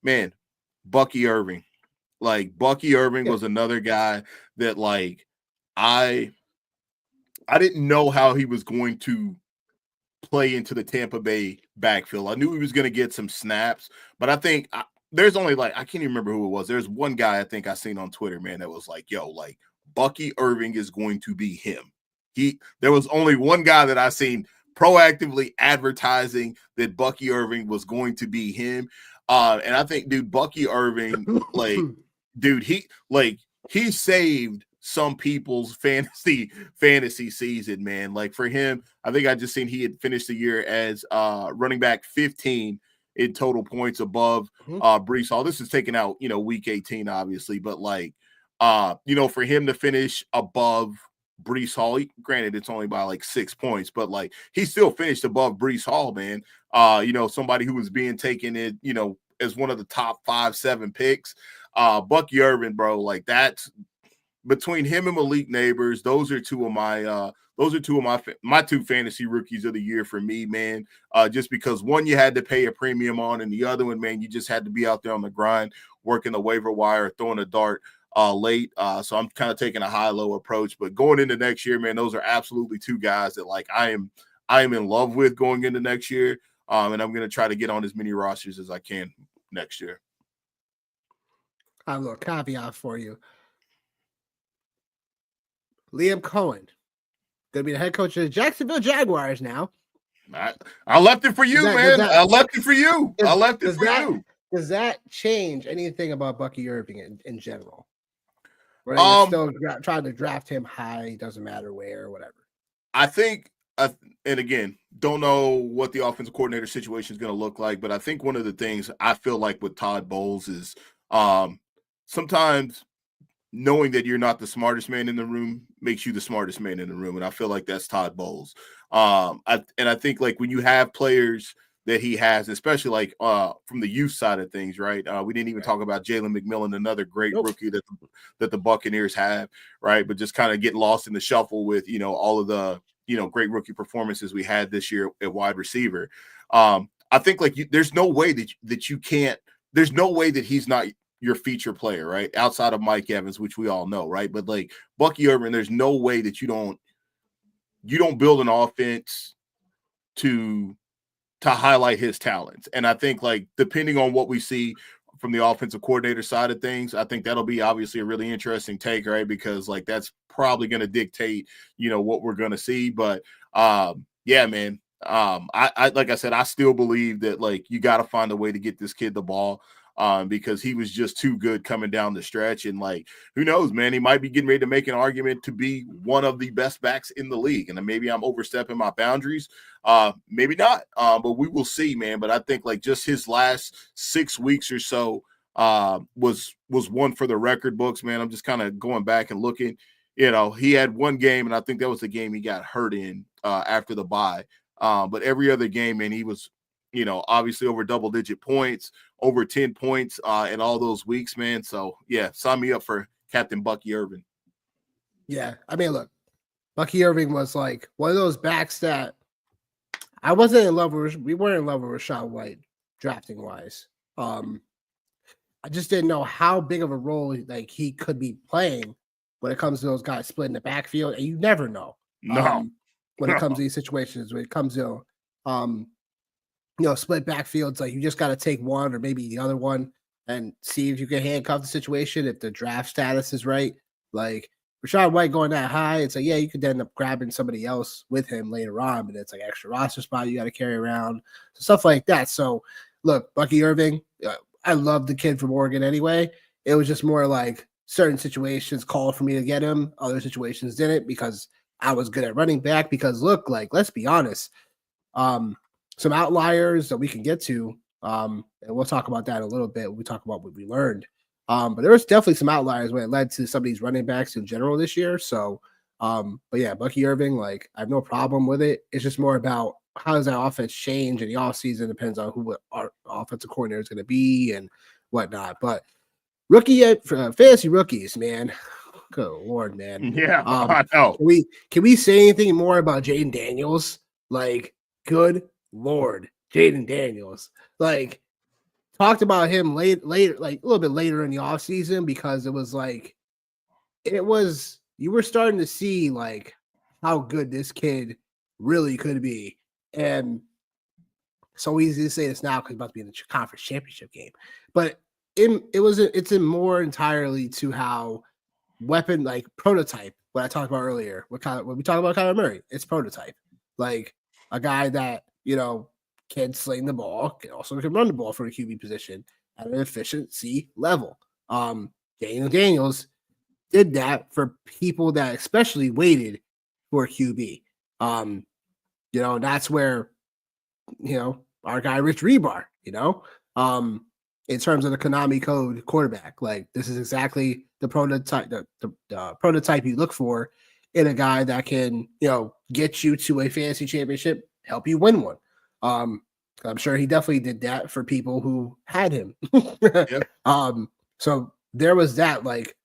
man, Bucky Irving. Bucky Irving was another guy that I didn't know how he was going to play into the Tampa Bay backfield. I knew he was going to get some snaps, but I think there's only I can't even remember who it was. There's one guy I think I seen on Twitter, man, that was Bucky Irving is going to be him. There was only one guy that I seen proactively advertising that Bucky Irving was going to be him. And I think, dude, Bucky Irving, he saved some people's fantasy season, man. For him, I think I just seen he had finished the year as running back 15 in total points above Breece Hall. This is taking out, week 18, obviously, but for him to finish above Breece Hall, granted it's only by 6 points, but he still finished above Breece Hall, man. Somebody who was being taken in, as one of the top 5-7 picks. Bucky Irving, bro, that's between him and Malik Nabers, those are two of my two fantasy rookies of the year for me, man. Just because one you had to pay a premium on, and the other one, man, you just had to be out there on the grind, working the waiver wire, throwing a dart late. So I'm kind of taking a high-low approach. But going into next year, man, those are absolutely two guys that like I am in love with going into next year. And I'm going to try to get on as many rosters as I can next year. I have a little caveat for you. Liam Cohen, going to be the head coach of the Jacksonville Jaguars now. I left it for you, man. I left it for you. I left it for you. Does that change anything about Bucky Irving in general? Right? Still trying to draft him high, doesn't matter where, whatever. I think, and again, don't know what the offensive coordinator situation is going to look like, but I think one of the things I feel like with Todd Bowles is sometimes knowing that you're not the smartest man in the room makes you the smartest man in the room, and I feel like that's Todd Bowles. I think like when you have players that he has, especially like from the youth side of things, right? We didn't even talk about Jalen McMillan, another great rookie that the Buccaneers have, right? But just kind of get lost in the shuffle with, all of the, great rookie performances we had this year at wide receiver. I think like there's no way that you can't, there's no way that he's not your feature player, right? Outside of Mike Evans, which we all know, right? But like Bucky Irving, there's no way that you don't build an offense to highlight his talents. And I think like depending on what we see from the offensive coordinator side of things, I think that'll be obviously a really interesting take, right? Because like that's probably going to dictate, what we're going to see. But yeah, man. I like I said, I still believe that like you got to find a way to get this kid the ball. Because he was just too good coming down the stretch. And like, who knows, man, he might be getting ready to make an argument to be one of the best backs in the league. And maybe I'm overstepping my boundaries. Maybe not. But we will see, man. But I think like just his last 6 weeks or so was one for the record books, man. I'm just kind of going back and looking, he had one game, and I think that was the game he got hurt in after the bye. But every other game, man, he was, obviously over double-digit points, over 10 points in all those weeks, man. So, yeah, sign me up for Captain Bucky Irving. Yeah, I mean, look, Bucky Irving was like one of those backs that I wasn't in love with. We weren't in love with Rachaad White drafting-wise. I just didn't know how big of a role like he could be playing when it comes to those guys splitting the backfield, and you never know. When it comes to these situations, when it comes to split backfields, like you just got to take one or maybe the other one and see if you can handcuff the situation if the draft status is right. Like Rachaad White going that high, it's like, yeah, you could end up grabbing somebody else with him later on, but it's like extra roster spot you got to carry around, so stuff like that. So look, Bucky Irving, I love the kid from Oregon anyway. It was just more like certain situations called for me to get him, other situations didn't because I was good at running back. Because look, like let's be honest, some outliers that we can get to, and we'll talk about that a little bit when we talk about what we learned. But there was definitely some outliers when it led to some of these running backs in general this year. So, but yeah, Bucky Irving, like I have no problem with it. It's just more about how does that offense change in the offseason, depends on who our offensive coordinator is going to be and whatnot. But fantasy rookies, man. Good Lord, man. Yeah, I know. Can we say anything more about Jayden Daniels? Like, good Lord, Jayden Daniels. Like, talked about him later, like a little bit later in the offseason because it was like, you were starting to see like how good this kid really could be. And so easy to say this now because he's about to be in the conference championship game. But it's in more entirely to how weapon like prototype what I talked about earlier. When we talk about Kyler Murray, it's prototype. Like a guy that, can sling the ball, can run the ball for a QB position at an efficiency level. Daniel Daniels did that for people that especially waited for QB. That's where, our guy Rich Rebar, in terms of the Konami code quarterback, like this is exactly the prototype, the prototype you look for in a guy that can, get you to a fantasy championship, help you win one. I'm sure he definitely did that for people who had him. Yep. So there was that, like,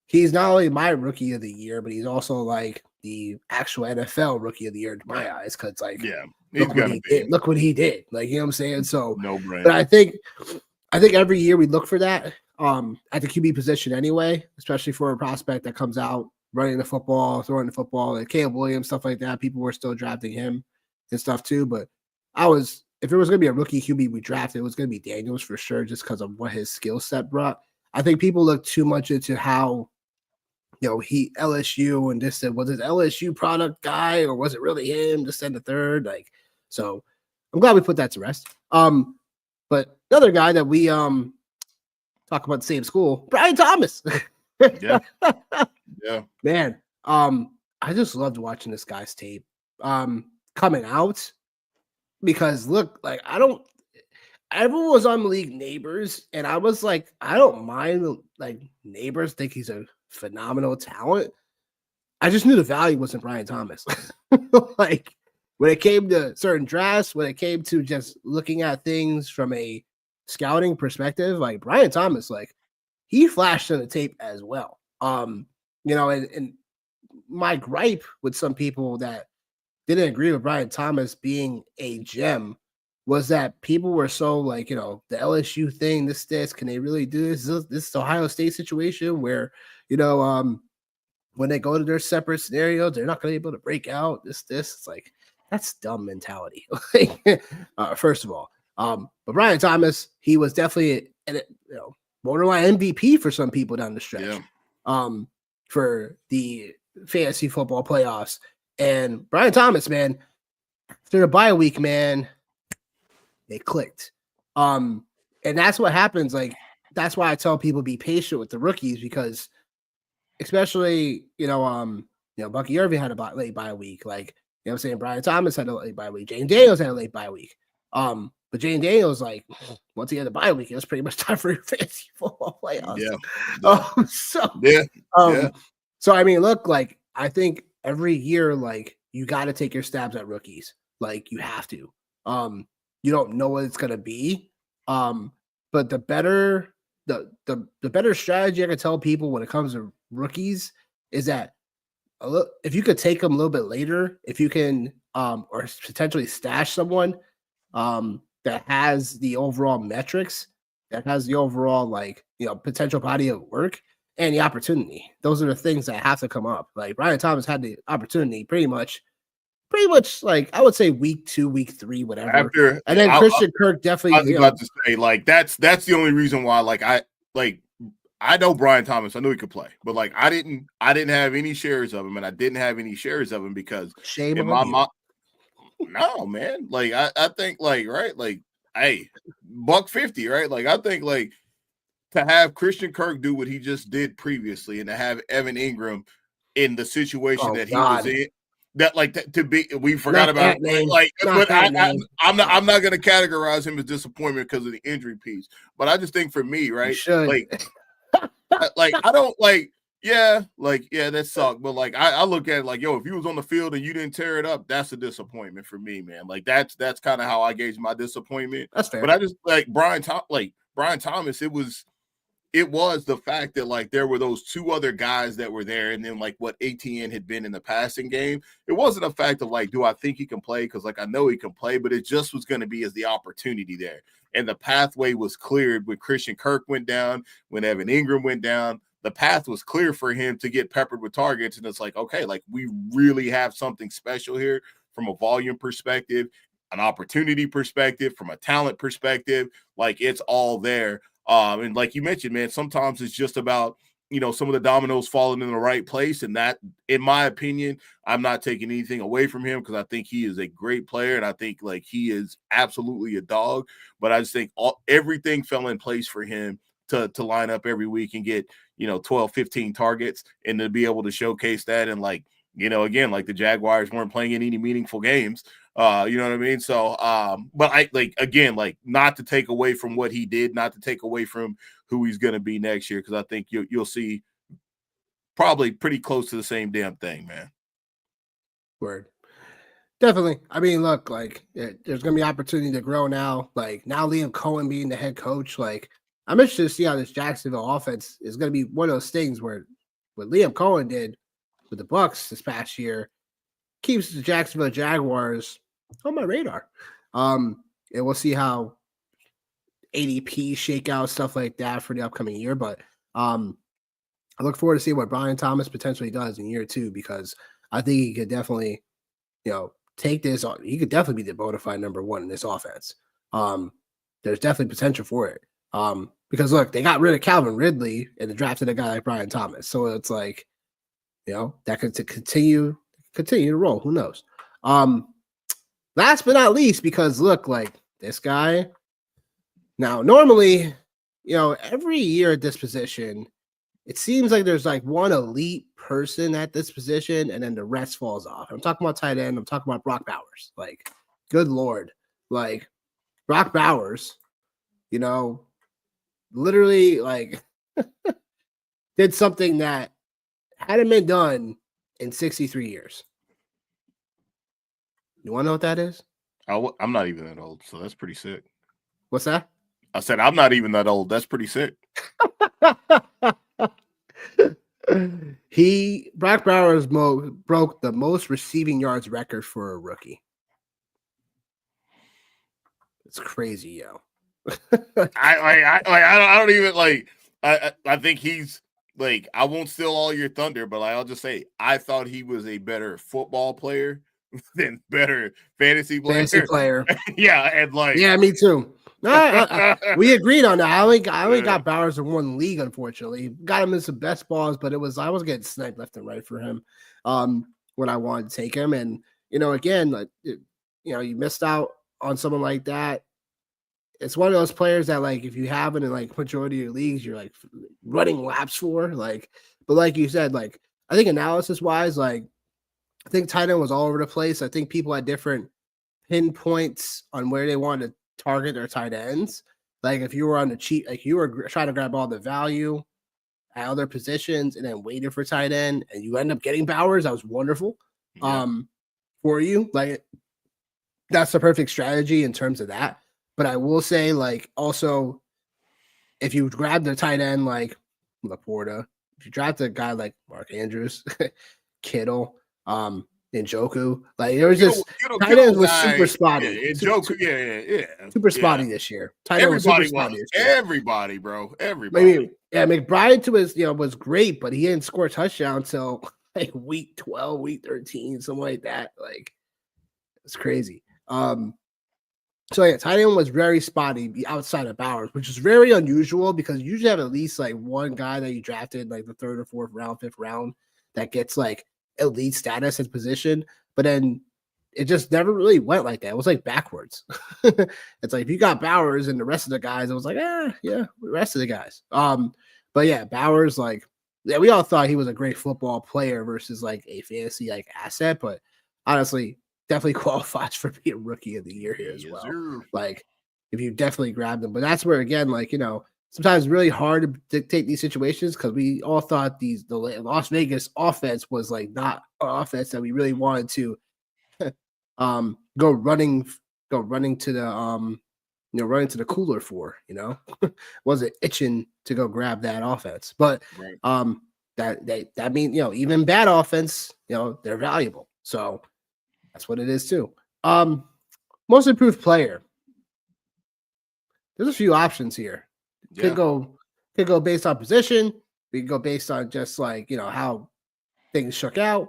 he's not only my rookie of the year, but he's also like the actual NFL rookie of the year in my eyes. Cause like, yeah, look what he did. Like, you know what I'm saying? So no brainer. But I think every year we look for that. at the QB position anyway, especially for a prospect that comes out running the football, throwing the football, like Caleb Williams, stuff like that. People were still drafting him and stuff too. But if it was going to be a rookie QB we drafted, it was going to be Daniels for sure, just because of what his skill set brought. I think people look too much into how, he LSU and this, was it LSU product guy or was it really him? Just and the third, so I'm glad we put that to rest. But another guy that we talk about the same school, Brian Thomas. Yeah. Yeah. Man, I just loved watching this guy's tape coming out because look, like everyone was on League Neighbors, and I was like, I don't mind like Neighbors think he's a phenomenal talent. I just knew the value wasn't Brian Thomas. Like when it came to certain drafts, when it came to just looking at things from a scouting perspective, like Brian Thomas, like he flashed on the tape as well. And my gripe with some people that didn't agree with Brian Thomas being a gem was that people were so like, the LSU thing, this, can they really do this? This Ohio State situation where, when they go to their separate scenarios, they're not going to be able to break out this. It's like, that's dumb mentality. First of all. But Brian Thomas, he was definitely borderline MVP for some people down the stretch. Yeah. For the fantasy football playoffs. And Brian Thomas, man, after the bye week, man, they clicked. And that's what happens. Like, that's why I tell people be patient with the rookies because especially, Bucky Irving had a late bye week. Like, what I'm saying? Brian Thomas had a late bye week. Jane Daniels had a late bye week. But Jane Daniels, like, once he had the bye week, it was pretty much time for your fantasy football playoffs. Yeah. So I mean, look, like, I think every year, like, you got to take your stabs at rookies. Like, you have to. You don't know what it's gonna be. But the better strategy I can tell people when it comes to rookies is that if you could take them a little bit later, if you can, or potentially stash someone that has the overall metrics, that has the overall potential body of work and the opportunity. Those are the things that have to come up. Like Brian Thomas had the opportunity pretty much like I would say week 2, week 3, whatever. And then Christian Kirk definitely. I was about to say like that's the only reason why I know Brian Thomas. I knew he could play, but like I didn't have any shares of him, and I didn't have any shares of him because shame on you. No, man. Like I think right, like hey, $150, right? Like I think like to have Christian Kirk do what he just did previously, and to have Evan Ingram in the situation that he was in, that to be we forgot about it. But I'm not going to categorize him as disappointment because of the injury piece. But I just think for me, right, I don't that sucked. But like I look at it like, if he was on the field and you didn't tear it up, that's a disappointment for me, man. Like that's kind of how I gauge my disappointment. That's fair. But I just Brian Thomas, it was the fact that like there were those 2 other guys that were there, and then like what ATN had been in the passing game. It wasn't a fact of like, do I think he can play? Because like I know he can play, but it just was going to be as the opportunity there. And the pathway was cleared when Christian Kirk went down, when Evan Ingram went down. The path was clear for him to get peppered with targets. And it's like, okay, like we really have something special here from a volume perspective, an opportunity perspective, from a talent perspective. Like it's all there. And like you mentioned, man, sometimes it's just about, some of the dominoes falling in the right place. And that, in my opinion, I'm not taking anything away from him because I think he is a great player. And I think like he is absolutely a dog. But I just think everything fell in place for him to line up every week and get, 12, 15 targets and to be able to showcase that. And like, again, like the Jaguars weren't playing in any meaningful games. You know what I mean? So, but I not to take away from what he did, not to take away from who he's going to be next year. Cause I think you'll see probably pretty close to the same damn thing, man. Word. Definitely. I mean, look, like there's going to be opportunity to grow now. Like now Liam Cohen being the head coach, like I'm interested to see how this Jacksonville offense is going to be one of those things where what Liam Cohen did with the Bucs this past year keeps the Jacksonville Jaguars on my radar. And we'll see how ADP shakeout, stuff like that for the upcoming year. But I look forward to seeing what Brian Thomas potentially does in year 2, because I think he could definitely, take this on. He could definitely be the bona fide number 1 in this offense. There's definitely potential for it. Because look, they got rid of Calvin Ridley and they drafted a guy like Brian Thomas. So it's like, that could continue to roll. Who knows? Last but not least, because look, like this guy. Now, normally, every year at this position, it seems like there's like one elite person at this position, and then the rest falls off. I'm talking about tight end. I'm talking about Brock Bowers. Like, good Lord. Like, Brock Bowers, literally, like, did something that hadn't been done in 63 years. You want to know what that is? I'm not even that old, so that's pretty sick. What's that? I said, I'm not even that old. That's pretty sick. Brock Bowers broke the most receiving yards record for a rookie. It's crazy, yo. I don't even like. I think he's like. I won't steal all your thunder, but I'll just say I thought he was a better football player than better fantasy player. Yeah, and like, yeah, me too. We agreed on that. I only got Bowers in one league, unfortunately. Got him in some best balls, but I was getting sniped left and right for him when I wanted to take him. And again, like you missed out on someone like that. It's one of those players that, like, if you have it in like majority of your leagues, you're like running laps for. Like, but like you said, like, I think analysis wise, like, I think tight end was all over the place. I think people had different pinpoints on where they wanted to target their tight ends. Like, if you were on the cheap, like you were trying to grab all the value at other positions and then waited for tight end, and you end up getting Bowers, that was wonderful. Yeah. For you. Like, that's the perfect strategy in terms of that. But I will say, like, also, if you grab the tight end like Laporta, if you draft a guy like Mark Andrews, Kittle, Njoku, like, there was just tight ends was super spotty. Super spotty this year. Tight end was super spotty this year. Everybody, bro. Everybody. McBride was great, but he didn't score a touchdown until like week 12, week 13, something like that. Like, it's crazy. So yeah, tight end was very spotty outside of Bowers, which is very unusual because you usually have at least like one guy that you drafted like the 3rd or 4th round, 5th round that gets like elite status and position, but then it just never really went like that. It was like backwards. It's like if you got Bowers and the rest of the guys, it was like, yeah, the rest of the guys. But yeah, Bowers, like, yeah, we all thought he was a great football player versus like a fantasy like asset, but honestly, definitely qualifies for being rookie of the year here as well. Sure. Like, if you definitely grabbed them, but that's where, again, like, sometimes it's really hard to dictate these situations because we all thought the Las Vegas offense was like not an offense that we really wanted to go running to the running to the cooler for, wasn't itching to go grab that offense. But right. that means, even bad offense, they're valuable. So that's what it is too. Most improved player. There's a few options here. Could go based on position. We can go based on just like, how things shook out.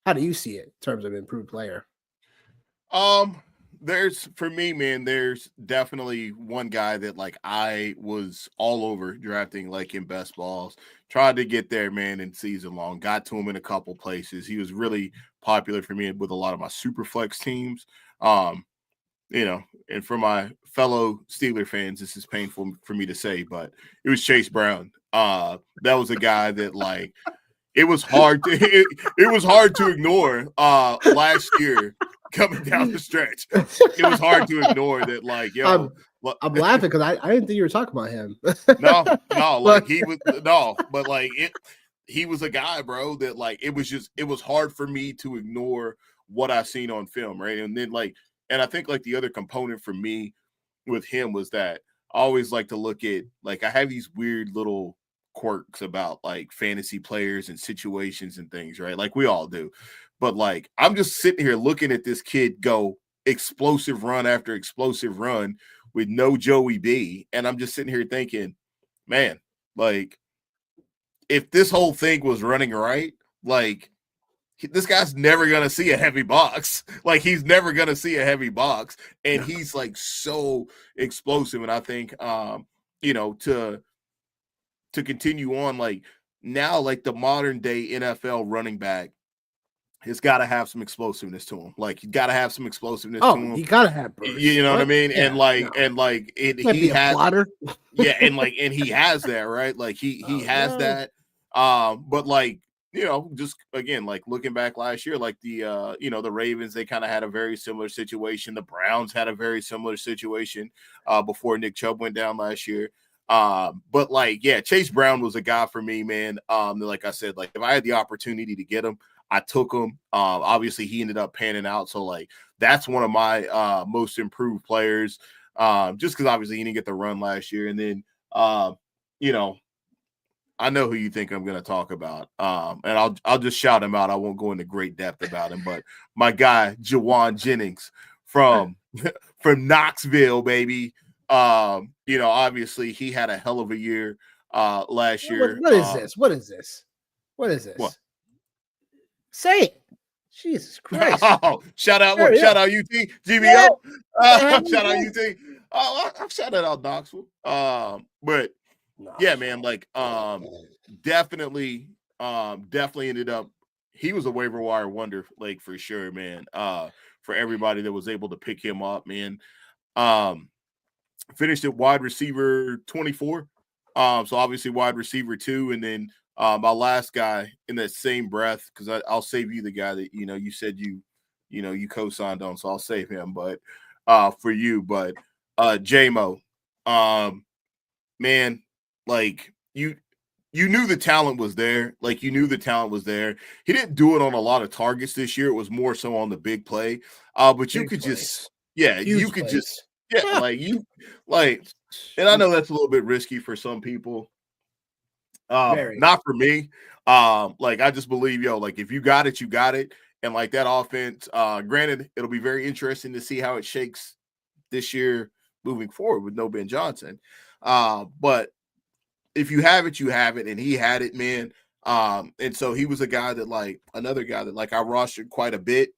How do you see it in terms of improved player? For me, man, there's definitely one guy that like I was all over drafting, like in best balls, tried to get there, man, in season long, got to him in a couple places. He was really popular for me with a lot of my super flex teams. And for my fellow Steeler fans, this is painful for me to say, but it was Chase Brown. That was a guy that like it was hard to ignore last year coming down the stretch. It was hard to ignore that, like, yo. I'm laughing because I didn't think you were talking about him. No, like he was but like he was a guy, bro, that like it was hard for me to ignore what I seen on film, right? And then and I think like the other component for me with him was that I always like to look at, like, I have these weird little quirks about like fantasy players and situations and things, right? Like we all do. But like I'm just sitting here looking at this kid go explosive run after explosive run with no Joey B. And I'm just sitting here thinking, man, like, if this whole thing was running right, like, this guy's never going to see a heavy box. Like, he's never going to see a heavy box. And he's like so explosive. And I think, to continue on, like, now, like, the modern day NFL running back has got to have some explosiveness to him. Like, you got to have some explosiveness to him. You got to have burst. You know what I mean? Yeah, He has, plotter. yeah, and he has that, right? Like, he has that. But, like, just again, like, looking back last year, like, the Ravens, they kind of had a very similar situation. The Browns had a very similar situation before Nick Chubb went down last year. But, like, yeah, Chase Brown was a guy for me, man. Like I said, like, if I had the opportunity to get him, I took him. Obviously he ended up panning out. So, like, that's one of my most improved players. Just because obviously he didn't get the run last year. And then I know who you think I'm going to talk about. And I'll just shout him out. I won't go into great depth about him, but my guy, Jauan Jennings from Knoxville, baby. Obviously he had a hell of a year last year. What is this? What is this? What? Say it. Jesus Christ. Oh, shout out UT, GBO. Shout out UT. I've shouted out Knoxville. But yeah, man, like, definitely ended up, he was a waiver wire wonder, like, for sure, man. For everybody that was able to pick him up, man. Finished at wide receiver 24. So obviously wide receiver 2, and then my last guy in that same breath, because I'll save you the guy that you said you co-signed on, so I'll save him. But for you, but J-Mo, man, like, you knew the talent was there. Like, you knew the talent was there. He didn't do it on a lot of targets this year. It was more so on the big play. But you could just, yeah, you could just, yeah, and I know that's a little bit risky for some people. Not for me. Like, I just believe, like, if you got it, you got it. And, like, that offense, granted, it'll be very interesting to see how it shakes this year moving forward with no Ben Johnson. But if you have it, you have it. And he had it, man. And so he was another guy that, like, I rostered quite a bit.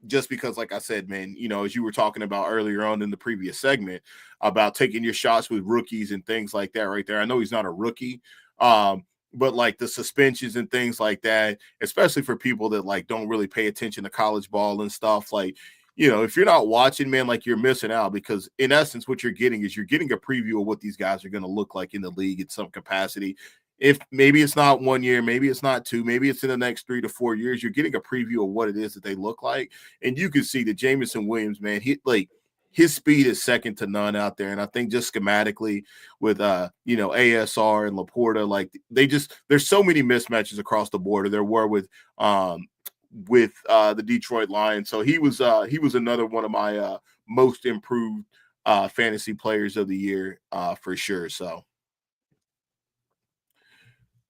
Just because, like I said, man, as you were talking about earlier on in the previous segment about taking your shots with rookies and things like that right there. I know he's not a rookie, but, like, the suspensions and things like that, especially for people that, like, don't really pay attention to college ball and stuff, like, if you're not watching, man, like, you're missing out, because in essence, what you're getting is you're getting a preview of what these guys are going to look like in the league in some capacity. If maybe it's not 1 year, maybe it's not 2, maybe it's in the next 3 to 4 years, you're getting a preview of what it is that they look like. And you can see that Jameson Williams, man, his speed is second to none out there. And I think just schematically with, ASR and Laporta, like, there's so many mismatches across the board. There were with the Detroit Lions. So he was another one of my most improved fantasy players of the year for sure. So.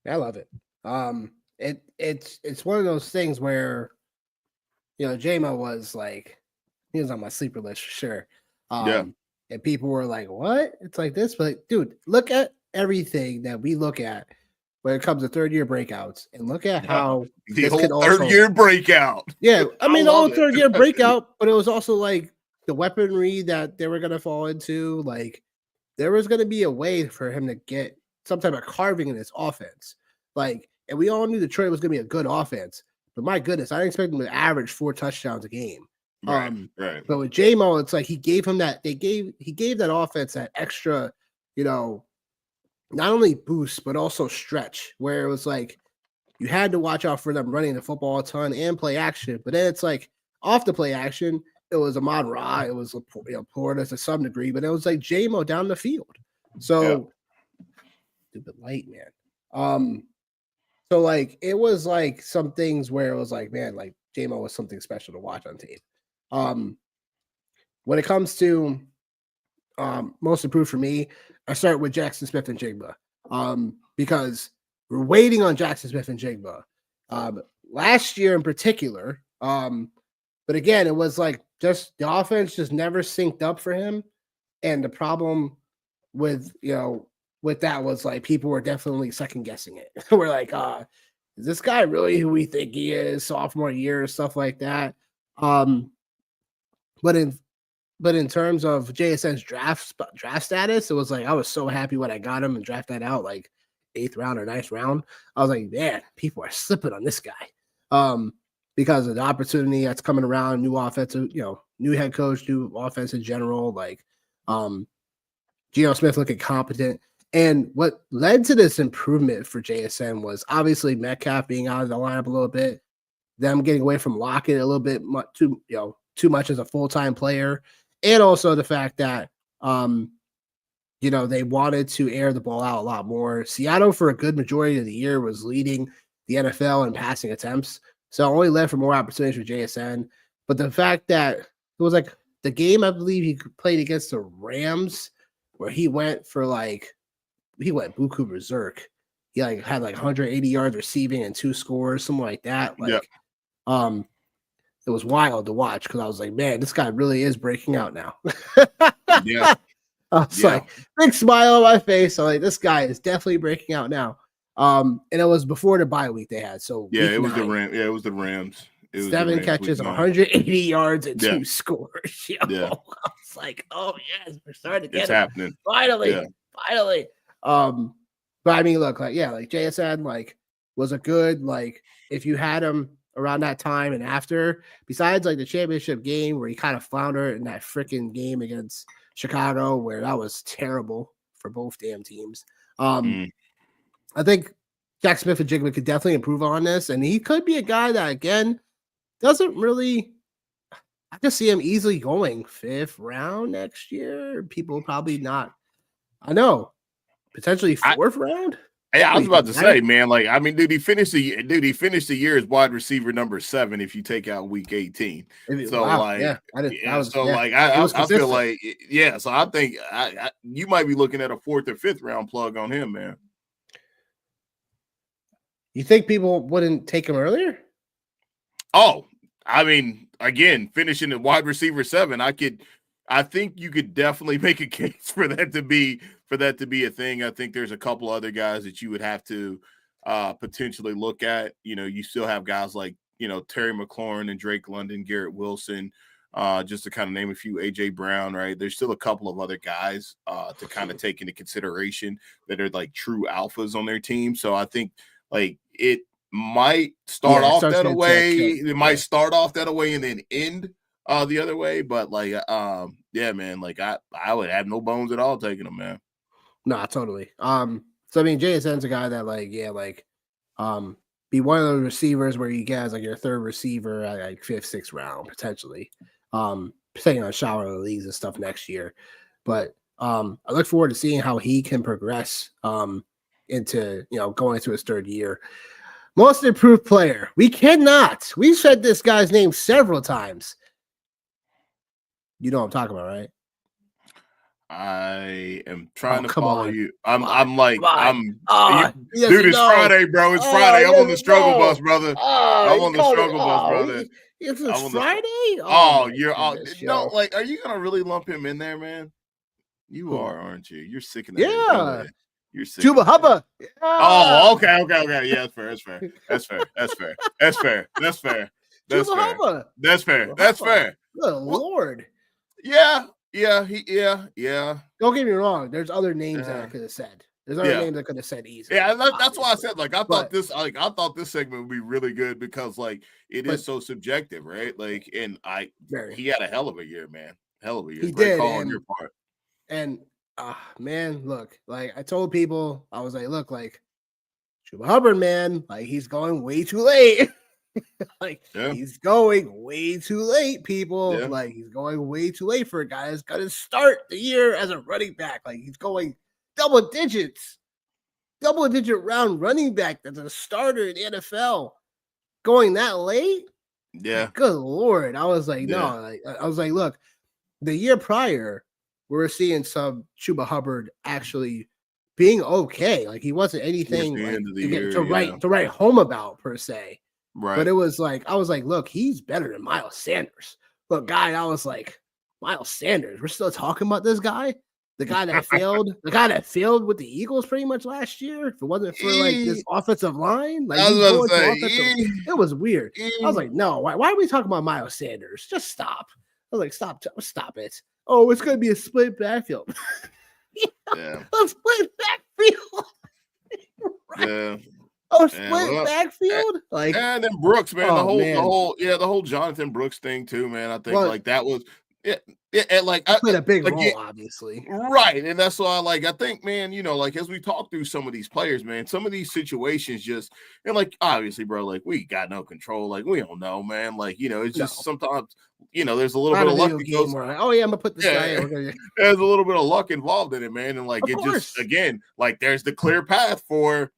I love it. It's one of those things where, J-Mo was like, he was on my sleeper list for sure. And people were like, what? It's like this, but dude, look at everything that we look at when it comes to third-year breakouts, and look at how the whole third-year breakout. Yeah, I mean, the whole third-year breakout, but it was also like the weaponry that they were going to fall into. Like, there was going to be a way for him to get some type of carving in his offense. Like, and we all knew Detroit was going to be a good offense, but my goodness, I didn't expect him to average 4 touchdowns a game. Right. But with J-Mo, it's like he gave him that. He gave that offense that extra, not only boost but also stretch, where it was like you had to watch out for them running the football a ton and play action. But then it's like off the play action, it was Ahmad Ra, it was Porter to some degree, but it was like J-Mo down the field. So stupid light, man. So, like, it was like some things where it was like, man, like, J-Mo was something special to watch on tape. When it comes to most improved for me, I start with Jackson Smith-Njigba, because we're waiting on Jackson Smith-Njigba last year in particular. But again, it was like just the offense just never synced up for him. And the problem with with that was like people were definitely second guessing it. We're like, is this guy really who we think he is? Sophomore year, stuff like that. Um, but in terms of JSN's draft status, it was like I was so happy when I got him and drafted that out like 8th round or 9th round. I was like, man, people are slipping on this guy. Because of the opportunity that's coming around, new offensive, new head coach, new offense in general, like Geno Smith looking competent. And what led to this improvement for JSN was obviously Metcalf being out of the lineup a little bit, them getting away from Lockett a little bit too much as a full-time player, and also the fact that they wanted to air the ball out a lot more. Seattle for a good majority of the year was leading the NFL in passing attempts, so it only led for more opportunities for JSN. But the fact that it was like the game I believe he played against the Rams where he went buku berserk. He had 180 yards receiving and 2 scores, something like that. It was wild to watch because I was like, man, this guy really is breaking out now. Yeah. I was like, big smile on my face. I'm like, this guy is definitely breaking out now. And it was before the bye week they had. So it was the Rams. Yeah, it was the Rams. It was 7 catches, 180 yards, and 2 scores. I was like, oh yes, we're starting to get it. Happening. Finally. But I mean, look, JSN was a good if you had him around that time and after, besides the championship game where he kind of floundered in that freaking game against Chicago where that was terrible for both damn teams. I think Jack Smith and Jigba could definitely improve on this, and he could be a guy that again doesn't really. I just see him easily going 5th round next year. People probably not. I know, potentially 4th round. Yeah, I was about to say, man. Did he finish the year as wide receiver number 7 if you take out week 18? So I feel like So I think you might be looking at a 4th or 5th round plug on him, man. You think people wouldn't take him earlier? Oh, again, finishing at wide receiver 7, I think you could definitely make a case for that to be a thing. I think there's a couple other guys that you would have to potentially look at. You still have guys like, Terry McLaurin and Drake London, Garrett Wilson, just to kind of name a few, AJ Brown, right? There's still a couple of other guys to kind of take into consideration that are true alphas on their team. So I think it might start off that way. It might start off that way and then end the other way. But man, I would have no bones at all taking him, man. No, totally. So JSN's a guy that be one of those receivers where you get your 3rd receiver at 5th, 6th round potentially. Depending on shower leagues and stuff next year. But I look forward to seeing how he can progress into going into his 3rd year. Most improved player. We've said this guy's name several times. You know what I'm talking about, right? I am trying to follow you. Dude, it's Friday, bro. It's Friday. I'm on the struggle bus, brother. I'm on the struggle bus, brother. It's Friday? Are you gonna really lump him in there, man? You are, aren't you? You're sick of that. Yeah. You're sick. Chuba Hubbard. Yeah. Oh, okay. Yeah, that's fair. That's fair. Good Lord. Yeah. Don't get me wrong. There's other names that I could have said. There's other names I could have said easily. Yeah, that's why I said I thought this segment would be really good because it is so subjective, right? He had a hell of a year, man. Hell of a year. He Great did call on your part. And man, look, I told people, I was look, Chuba Hubbard, man, he's going way too late. He's going way too late, people. Yeah. He's going way too late for a guy that's gonna start the year as a running back. He's going double digit round running back that's a starter in the NFL. Going that late? Yeah. Good Lord. I was no. I was look, the year prior, we were seeing some Chuba Hubbard actually being okay. He wasn't anything to write home about per se. Right. But it was I was look, he's better than Miles Sanders. Look, guy, I was Miles Sanders. We're still talking about this guy. The guy that failed with the Eagles pretty much last year. If it wasn't for like this offensive line, like I was these about to going to say, offensive, it was weird. I was like, no, why are we talking about Miles Sanders? Just stop. I was like, stop it. Oh, it's gonna be a split backfield. yeah, A split backfield. Right. yeah. Oh, Yeah, split well, backfield. Like, and then Brooks, man, oh man. the whole Jonathan Brooks thing too, man. I think Well, like that was and like he played a big like, role, obviously. right, and that's why, like, I think, man, like as we talk through some of these players, man, some of these situations just and like obviously, bro, like we got no control, like we don't know, man, like it's No. just sometimes there's a little Not bit a of luck video that game goes. where like, oh yeah, I'm gonna put this guy Yeah, in. We're gonna... there's a little bit of luck involved in it, man, and like Of it just course. again, like there's the clear path for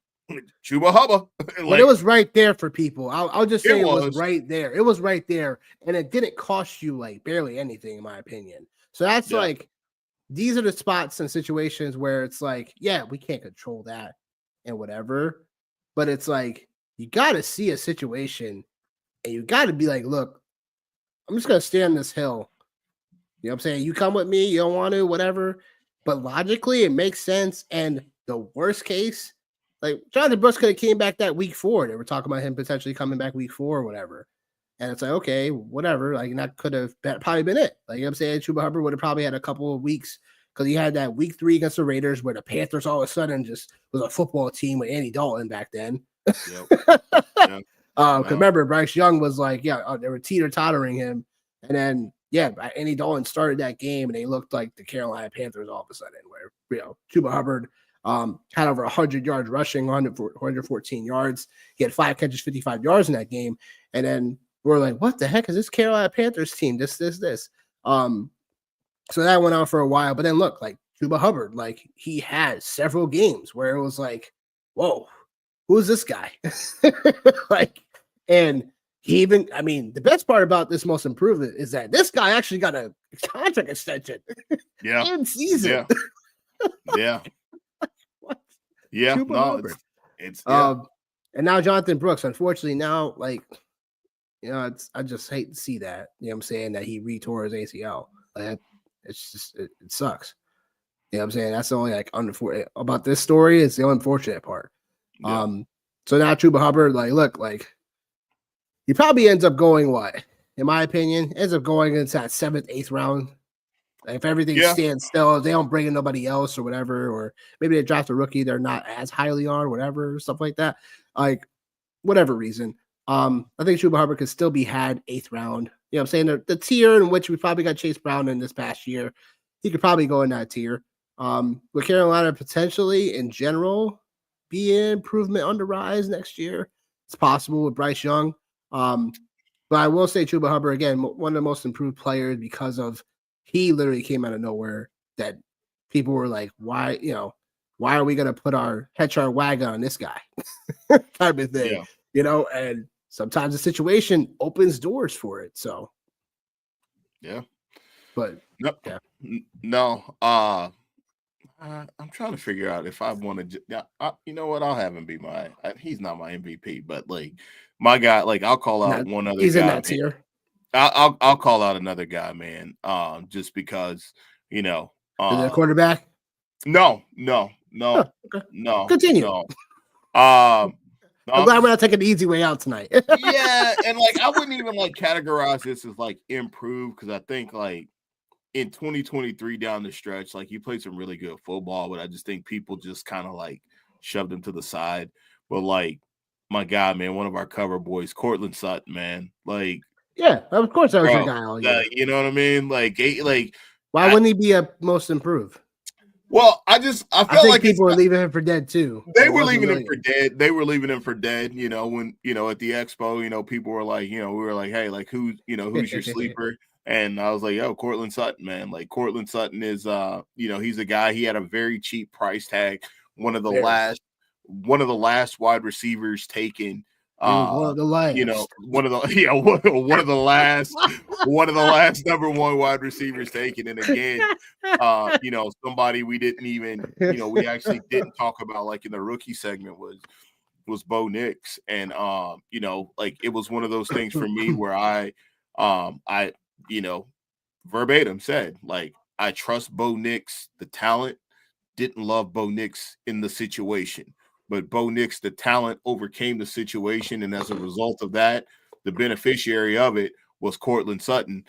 Chuba Hubba. But it was right there for people. I'll just say It it was was. right there. It was right there, and it didn't cost you like barely anything, in my opinion. So that's Yeah. like these are the spots and situations where it's like, yeah, we can't control that and whatever, but it's like you got to see a situation and you got to be like, look, I'm just gonna stand this hill. You know what I'm saying? You come with me, you don't want to, whatever. But logically, it makes sense. And the worst case, like Jonathan Brooks could have came back that week 4. They were talking about him potentially coming back week 4 or whatever. And it's like, okay, whatever. Like, that could have probably been it. Like, you know what I'm saying? Chuba Hubbard would have probably had a couple of weeks because he had that week 3 against the Raiders where the Panthers all of a sudden just was a football team with Andy Dalton back then. Yep. Yeah. Because remember, Bryce Young was like, they were teeter-tottering him. And then, Andy Dalton started that game, and they looked like the Carolina Panthers all of a sudden, where, Chuba Hubbard had over 100 yards rushing, 114 yards. He had 5 catches, 55 yards in that game. And then we're like, what the heck is this Carolina Panthers team? This. So that went on for a while. But then look, like Chuba Hubbard, like he had several games where it was like, whoa, who's this guy? Like, and he even, I mean, the best part about this most improved is that this guy actually got a contract extension. Yeah. In season. Yeah. What? Yeah. Chuba No, Hubbard. it's and now Jonathan Brooks, unfortunately, now, like, I just hate to see that. You know what I'm saying? That he retore his ACL. Like, it's just, it sucks. You know what I'm saying? That's the only, like, unfortunate about this story. It's the unfortunate part. Yeah. So now Chuba Hubbard, like, look, like, he probably ends up going what? In my opinion, ends up going into that 7th, 8th round. Like, if everything stands still, they don't bring in nobody else or whatever, or maybe they draft a rookie they're not as highly on, whatever, stuff like that. Like, whatever reason. I think Chuba Hubbard could still be had 8th round. You know what I'm saying? The tier in which we probably got Chase Brown in this past year, he could probably go in that tier. With Carolina potentially in general be an improvement on the rise next year. It's possible with Bryce Young. But I will say Chuba Hubbard, again, one of the most improved players because of he literally came out of nowhere that people were like, why are we going to hitch our wagon on this guy type of thing, and sometimes the situation opens doors for it. So, but no, I'm trying to figure out if I want to, you know what? I'll have him be he's not my MVP, but like my guy, like I'll call out one other guy. He's in that tier. I'll call out another guy, man. Just because, is it a quarterback? No. Okay. No. Continue. No. I'm glad we're not taking the easy way out tonight. Yeah, and like I wouldn't even like categorize this as like improve because I think like in 2023 down the stretch, like he played some really good football, but I just think people just kind of like shoved him to the side. But like my guy, man, one of our cover boys, Courtland Sutton, man, like yeah, of course that was your guy all year. You know what I mean? Like why wouldn't he be a most improved? Well, I felt like people were leaving him for dead too. They were leaving him for dead. They were leaving him for dead. When at the expo, people were like, we were like, hey, like who's your sleeper? And I was like, yo, Courtland Sutton, man. Like Courtland Sutton is he's a guy. He had a very cheap price tag. One of the last wide receivers taken. One of the last. One of the last number one wide receivers taken. And again, somebody we didn't even, we actually didn't talk about like in the rookie segment was Bo Nix. And like it was one of those things for me where I verbatim said, like, I trust Bo Nix, the talent, didn't love Bo Nix in the situation. But Bo Nix, the talent, overcame the situation. And as a result of that, the beneficiary of it was Cortland Sutton,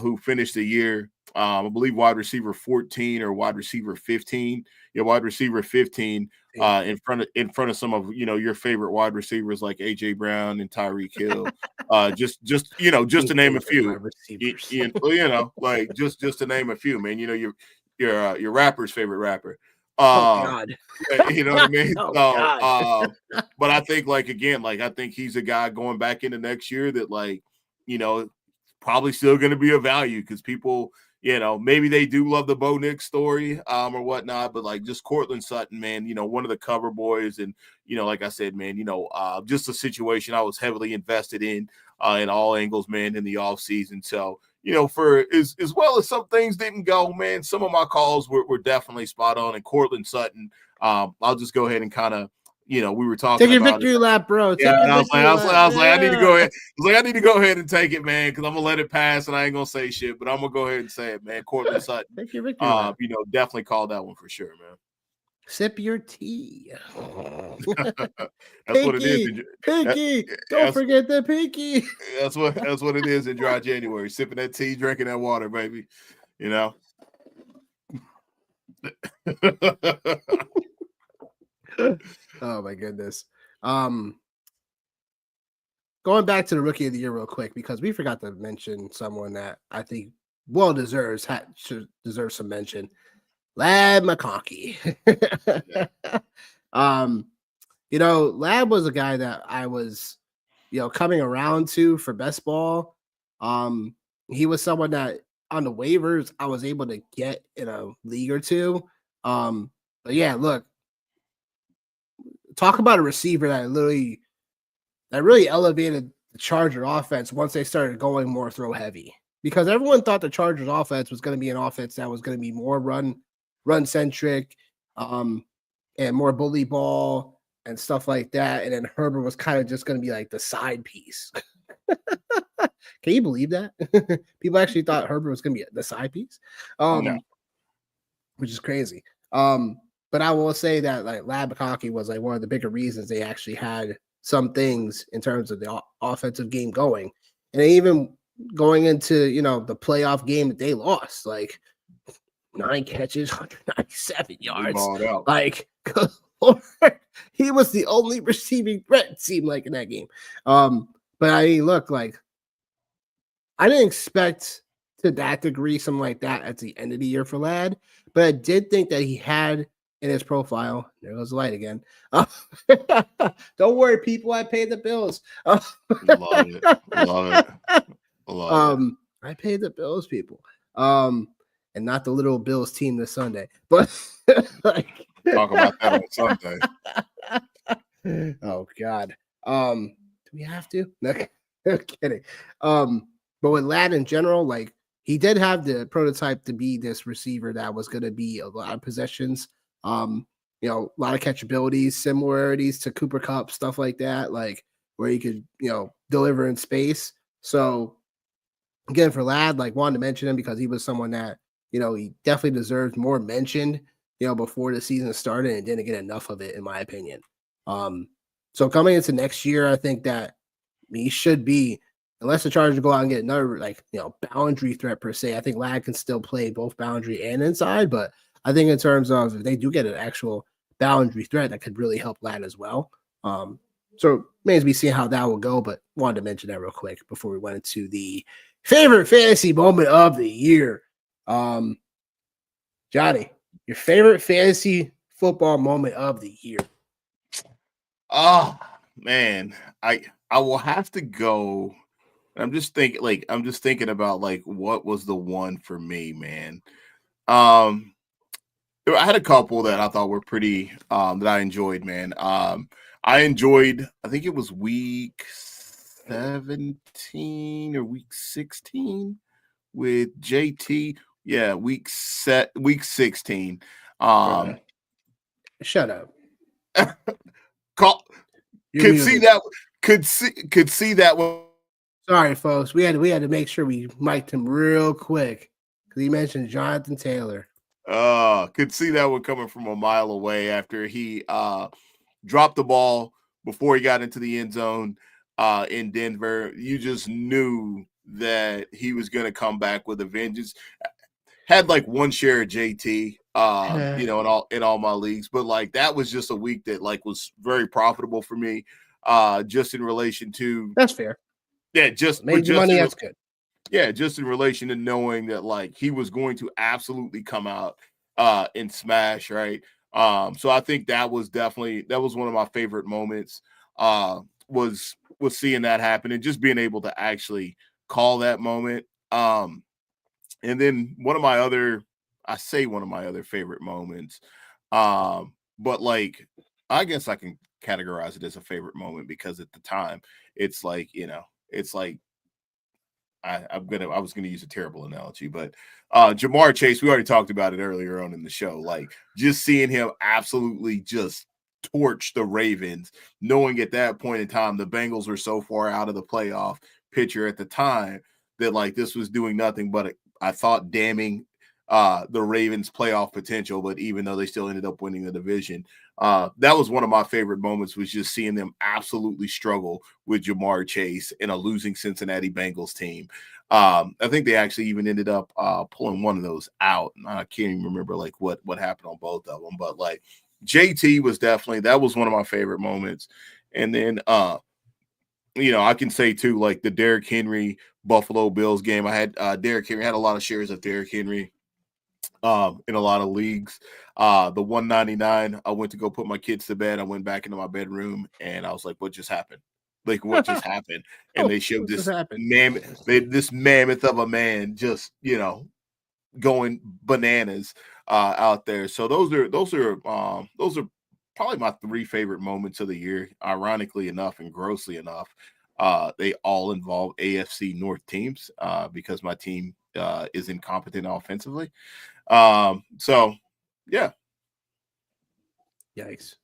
who finished the year, I believe, wide receiver 14 or wide receiver 15. Yeah, wide receiver 15 in front of some of your favorite wide receivers like AJ Brown and Tyreek Hill. Just to name a few. Like just to name a few, man. Your rapper's favorite rapper. Oh God. You know what I mean? Oh, but I think I think he's a guy going back into next year that probably still going to be a value because people, maybe they do love the Bo Nix story or whatnot, but like just Cortland Sutton, man, one of the cover boys. And, like I said, man, just a situation I was heavily invested in all angles, man, in the offseason. So, for as well as some things didn't go, man, some of my calls were definitely spot on. And Cortland Sutton, I'll just go ahead and kind of, we were talking take your about victory lap, bro. I was like, I need to go ahead. I was like, I need to go ahead and take it, man, because I'm gonna let it pass, and I ain't gonna say shit. But I'm gonna go ahead and say it, man. Cortland Sutton, take your victory lap. Definitely called that one for sure, man. Sip your tea. That's what it is. Pinky, don't forget the pinky. That's what it is in dry January. Sipping that tea, drinking that water, baby. Oh my goodness. Going back to the rookie of the year real quick, because we forgot to mention someone that I think should deserve some mention. Ladd McConkey. Ladd was a guy that I was, coming around to for best ball. He was someone that on the waivers I was able to get in a league or two. But yeah, look, talk about a receiver that really elevated the Charger offense once they started going more throw heavy, because everyone thought the Chargers offense was going to be an offense that was going to be more run centric, and more bully ball and stuff like that. And then Herbert was kind of just going to be like the side piece. Can you believe that? People actually thought Herbert was going to be the side piece, which is crazy. But I will say that like Ladd McConkey was like one of the bigger reasons they actually had some things in terms of the offensive game going. And even going into, the playoff game that they lost, like 9 catches, 197 yards. Like, he was the only receiving threat, it seemed like, in that game. But I mean, look, like, I didn't expect to that degree something like that at the end of the year for Ladd, but I did think that he had in his profile. There goes the light again. Don't worry, people. I paid the bills. Love it. I paid the bills, people. And not the little Bills team this Sunday. But like, talk about that on Sunday. Oh God. Do we have to? No, kidding. But with Ladd in general, like, he did have the prototype to be this receiver that was going to be a lot of possessions. A lot of catchabilities, similarities to Cooper Kupp, stuff like that, like where he could, deliver in space. So again, for Ladd, like, wanted to mention him because he was someone that, he definitely deserved more mentioned, before the season started, and didn't get enough of it, in my opinion. So coming into next year, I think that he should be, unless the Chargers go out and get another, like, boundary threat per se, I think Ladd can still play both boundary and inside. But I think in terms of if they do get an actual boundary threat, that could really help Ladd as well. So remains to be seen how that will go, but wanted to mention that real quick before we went into the favorite fantasy moment of the year. Johnny, your favorite fantasy football moment of the year? Oh man, I will have to go. I'm just thinking about like what was the one for me, man. I had a couple that I thought were pretty that I enjoyed, man. I enjoyed, I think it was week 17 or week 16 with JT. Yeah, week 16. Shut up. Could see that one. Sorry, folks. We had to make sure we mic'd him real quick. because he mentioned Jonathan Taylor. Could see that one coming from a mile away after he dropped the ball before he got into the end zone in Denver. You just knew that he was going to come back with a vengeance. Had like one share of JT, in all my leagues, but like that was just a week that like was very profitable for me, just in relation to that's fair. Yeah, just made you money. That's good. Yeah, just in relation to knowing that like he was going to absolutely come out and smash, right? So I think that was one of my favorite moments. Was seeing that happen and just being able to actually call that moment. And then one of my other favorite moments, but like I guess I can categorize it as a favorite moment because at the time it's like, it's like I was gonna use a terrible analogy, but Ja'Marr Chase, we already talked about it earlier on in the show. Like just seeing him absolutely just torch the Ravens, knowing at that point in time the Bengals were so far out of the playoff picture at the time that like this was doing nothing but I thought damning the Ravens' playoff potential. But even though they still ended up winning the division, that was one of my favorite moments, was just seeing them absolutely struggle with Ja'Marr Chase in a losing Cincinnati Bengals team. I think they actually even ended up pulling one of those out. I can't even remember like what happened on both of them, but like JT was that was one of my favorite moments. And then I can say too, like the Derrick Henry Buffalo Bills game. I had Derrick Henry, had a lot of shares of Derrick Henry in a lot of leagues. The 199, I went to go put my kids to bed. I went back into my bedroom and I was like, what just happened? Like, what just happened? And they showed this mammoth of a man just, going bananas out there. So those are probably my three favorite moments of the year. Ironically enough and grossly enough, they all involve AFC North teams because my team is incompetent offensively. So yeah. Yikes.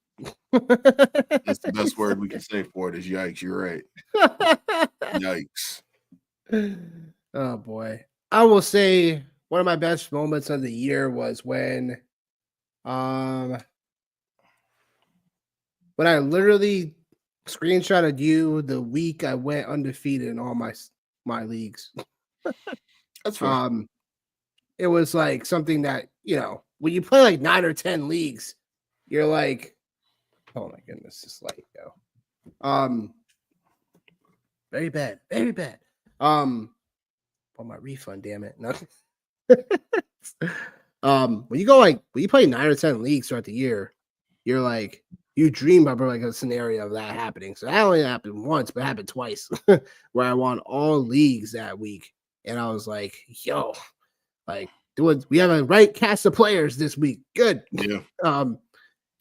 That's the best word we can say for it is yikes. You're right. Yikes. Oh boy. I will say one of my best moments of the year was when I literally screenshotted you the week I went undefeated in all my leagues. That's fair. It was like something that, when you play like 9 or 10 leagues, you're like, oh my goodness, this light go. Very bad, very bad. Oh, my refund, damn it. No. When you play 9 or 10 leagues throughout the year, you're like, you dream about like a scenario of that happening. So that only happened once, but it happened twice where I won all leagues that week. And I was like, yo, like, we have a right cast of players this week. Good. Yeah.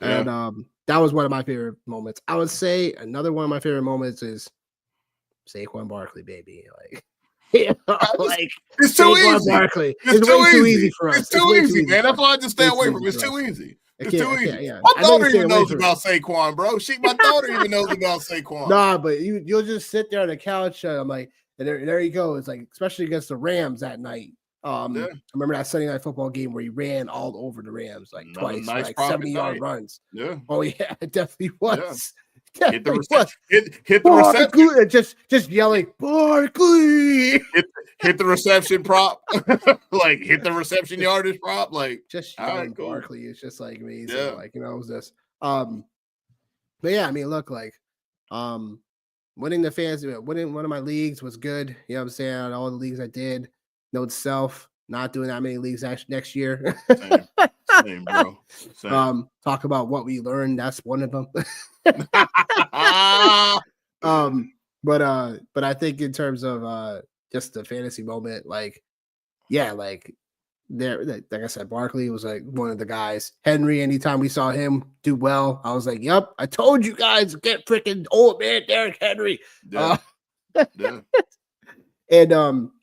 And that was one of my favorite moments. I would say another one of my favorite moments is Saquon Barkley, baby. Like, like it's too easy. Barkley. It's way too easy for us. It's too easy, man. That's why I just stay away from it. It's too easy. It's too easy. My daughter even knows about Saquon, bro. My daughter even knows about Saquon. Nah, but you'll just sit there on the couch. And I'm like, and there you go. It's like, especially against the Rams that night. I remember that Sunday Night Football game where he ran all over the Rams like twice, nice like 70-yard runs. Yeah. Oh yeah, it definitely was. Yeah. Hit the reception. Hit the reception. Just yelling, Barkley. Hit the reception prop. Like hit the reception yardage prop. Like just yelling Barkley is just like amazing. Yeah. Like, it was this. But yeah, I mean, look, like winning one of my leagues was good. You know what I'm saying? All the leagues I did. Note self, not doing that many leagues next year. Same, bro. Same. Talk about what we learned. That's one of them. But I think in terms of just the fantasy moment, like, yeah, like like I said, Barkley was like one of the guys. Henry, anytime we saw him do well, I was like, yep, I told you guys, get freaking old man Derrick Henry. Yeah. And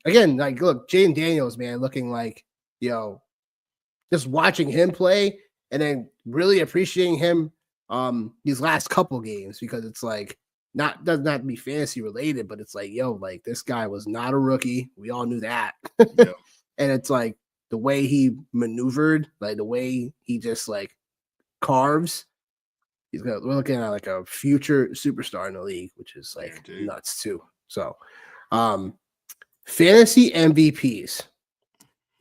again, like, look, Jaden Daniels, man, looking like, just watching him play and then really appreciating him these last couple games, because it's like does not be fantasy related, but it's like, like this guy was not a rookie. We all knew that. Yeah. And it's like the way he maneuvered, like the way he just like carves, we're looking at like a future superstar in the league, which is like Guaranteed. nuts too. So, fantasy MVPs.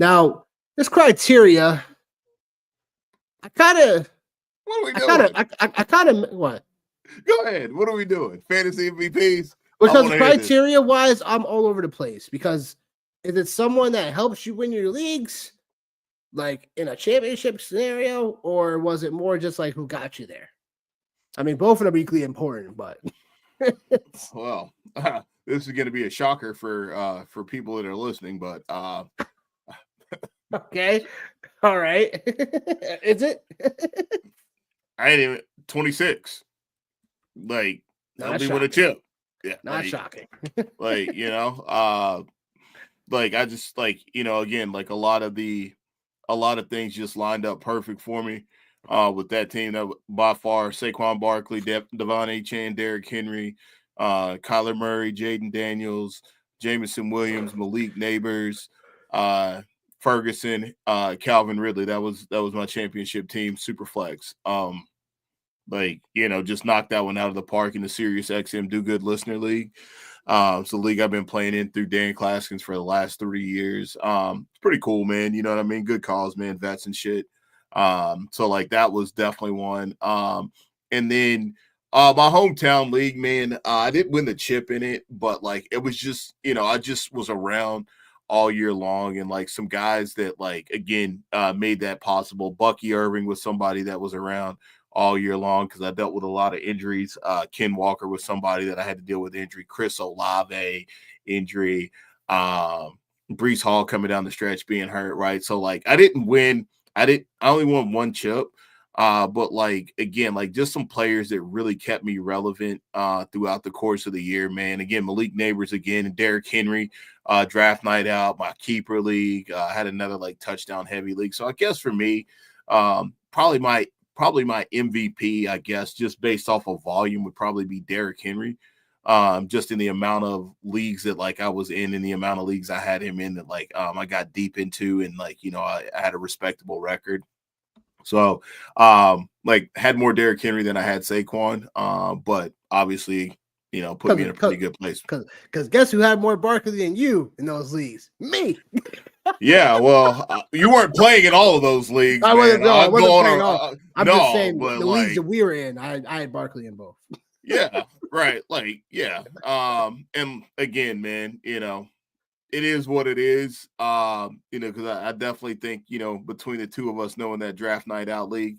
Now, this criteria, I kind of what? Go ahead. What are we doing? Fantasy MVPs? Because criteria wise, I'm all over the place. Because is it someone that helps you win your leagues, like in a championship scenario, or was it more just like who got you there? I mean, both of them are equally important, but well, this is going to be a shocker for people that are listening, but okay, all right, is it? I ain't even 26. Like, nobody with a chip. Yeah, not shocking. like, like I just like, again, like a lot of things just lined up perfect for me. With that team, that by far Saquon Barkley, Devon Achane, Derrick Henry, Kyler Murray, Jaden Daniels, Jameson Williams, Malik Neighbors, Ferguson, Calvin Ridley. That was my championship team, super flex. Just knocked that one out of the park in the Sirius XM Do Good Listener League. It's a league I've been playing in through Dan Claskins for the last 3 years. It's pretty cool, man. You know what I mean? Good cause, man, vets and shit. So like that was definitely one. And then my hometown league, man, I didn't win the chip in it, but like it was just, I just was around all year long, and like some guys that like again made that possible. Bucky Irving was somebody that was around all year long because I dealt with a lot of injuries. Ken Walker was somebody that I had to deal with injury. Chris Olave injury. Brees Hall coming down the stretch being hurt, right? So like I didn't win. I only won one chip. But like again, like just some players that really kept me relevant throughout the course of the year, man. Again, Malik Neighbors again, and Derrick Henry, draft night out, my keeper league, had another like touchdown heavy league. So I guess for me, probably my MVP, I guess, just based off of volume would probably be Derrick Henry. Just in the amount of leagues that like I was in the amount of leagues I had him in that like I got deep into, and like I had a respectable record. So like had more Derrick Henry than I had Saquon, but obviously put me in a pretty good place. Because guess who had more Barkley than you in those leagues? Me. Yeah, well, you weren't playing in all of those leagues. I wasn't playing all. I'm no, just saying but the leagues that we were in, I had Barkley in both. Yeah, right. Like, yeah. And again, man, it is what it is. Because I definitely think, between the two of us knowing that draft night out league,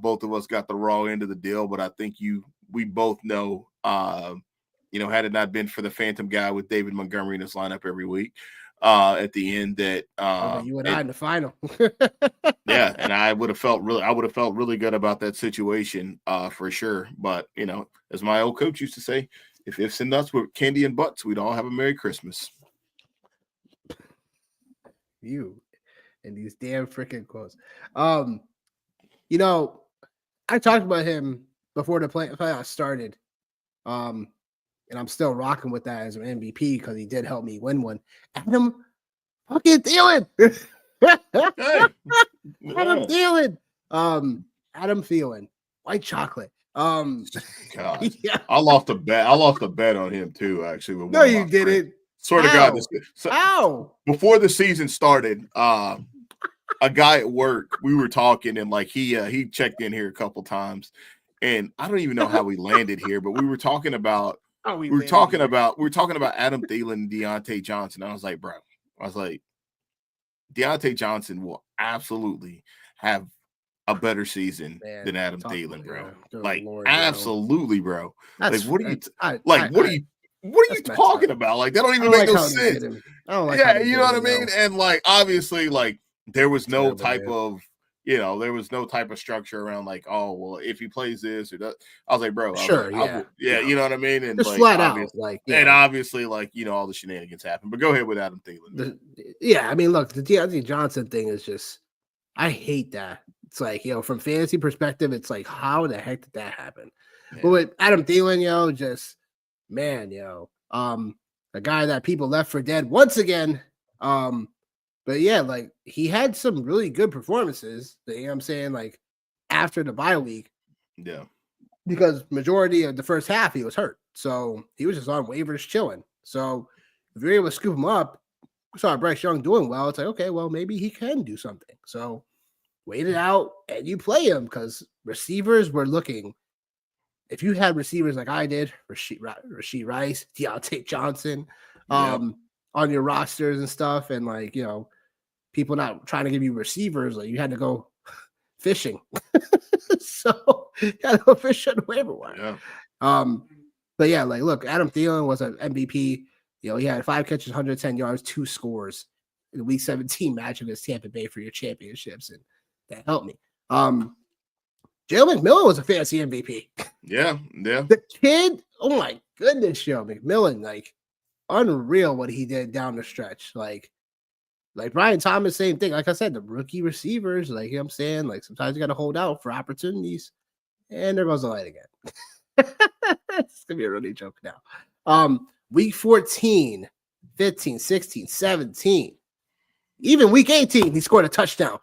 both of us got the raw end of the deal. But I think we both know, had it not been for the phantom guy with David Montgomery in his lineup every week, at the end that you and I in the final. Yeah, and I would have felt really good about that situation, for sure. But as my old coach used to say, if ifs and nuts were candy and butts, we'd all have a Merry Christmas. You and these damn freaking quotes. I talked about him before the playoffs started. And I'm still rocking with that as an MVP because he did help me win one. Adam fucking Thielen. Adam Thielen. Adam Thielen. White chocolate. God. Yeah. I lost a bet on him too, actually. No, you didn't. Swear to God. How? Before the season started, a guy at work, we were talking, and like he checked in here a couple times, and I don't even know how we landed here, but we were talking about we were talking about Adam Thielen and Deontay Johnson. I was like, Deontay Johnson will absolutely have a better season than Adam Thielen, bro. Like, Lord, absolutely, bro. Like, what are you talking about? Like, that don't even make no sense. Yeah, you know what I mean? And like, obviously, like, there was no type of structure around like, oh, well, if he plays this or that. I was like, bro, sure, you know what I mean? And just like, flat out, like, and obviously, like, all the shenanigans happen. But go ahead with Adam Thielen. I mean, look, the Deontay Johnson thing is just, I hate that. It's like, from fantasy perspective, it's like, how the heck did that happen? Yeah. But with Adam Thielen, just man, a guy that people left for dead once again. But yeah, like he had some really good performances. You know what I'm saying? Like after the bye week, Yeah. because majority of the first half he was hurt. So he was just on waivers chilling. So if you're able to scoop him up, saw Bryce Young doing well, it's like, okay, well, maybe he can do something. So wait it out and you play him because receivers were looking. If you had receivers like I did, Rashid Rice, Deontay Johnson, Yep. on your rosters and stuff, and like, you know, people not trying to give you receivers, like you had to go fishing. So you had to go fish on the waiver wire. Yeah. But yeah, like look, Adam Thielen was an MVP. You know, he had 5 catches, 110 yards, 2 scores in the Week 17 match against Tampa Bay for your championships, and that helped me. Joe McMillan was a fantasy MVP. Yeah. Yeah. The kid, oh my goodness, Joe McMillan, like unreal what he did down the stretch. Like Brian Thomas, same thing. Like I said, the rookie receivers, like you know what I'm saying, like sometimes you got to hold out for opportunities. And there goes the light again. It's gonna be a running joke now. Week 14, 15, 16, 17, even week 18, he scored a touchdown.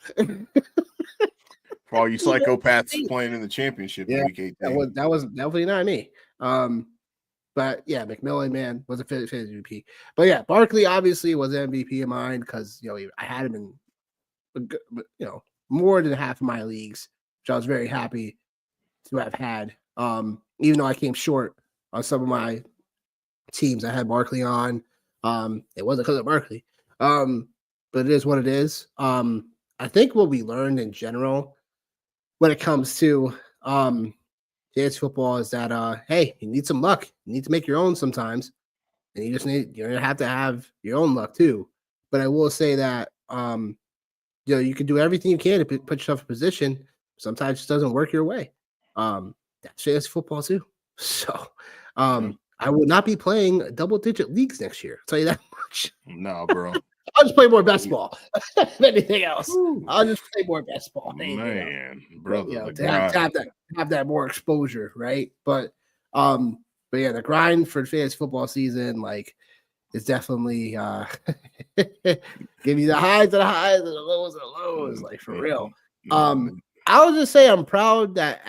For all you psychopaths playing in the championship in week 18. That was definitely not me. But yeah, McMillan, man, was a fit MVP. But yeah, Barkley obviously was an MVP of mine because you know I had him in more than half of my leagues, which I was very happy to have had. Even though I came short on some of my teams, I had Barkley on. It wasn't because of Barkley. But it is what it is. I think what we learned in general when it comes to fantasy football is that hey, you need some luck. You need to make your own sometimes. And you're gonna have to have your own luck too. But I will say that you can do everything you can to put yourself in position. Sometimes it just doesn't work your way. That's fantasy football too. So I will not be playing double-digit leagues next year. I'll tell you that much. No, bro. I'll just play more best ball than anything else. I'll just play more best ball. Man, brother. You know, to have that more exposure, right? But yeah, the grind for fantasy football season, like, is definitely give you the highs and the highs and the lows and the lows, like for real. I'll just say I'm proud that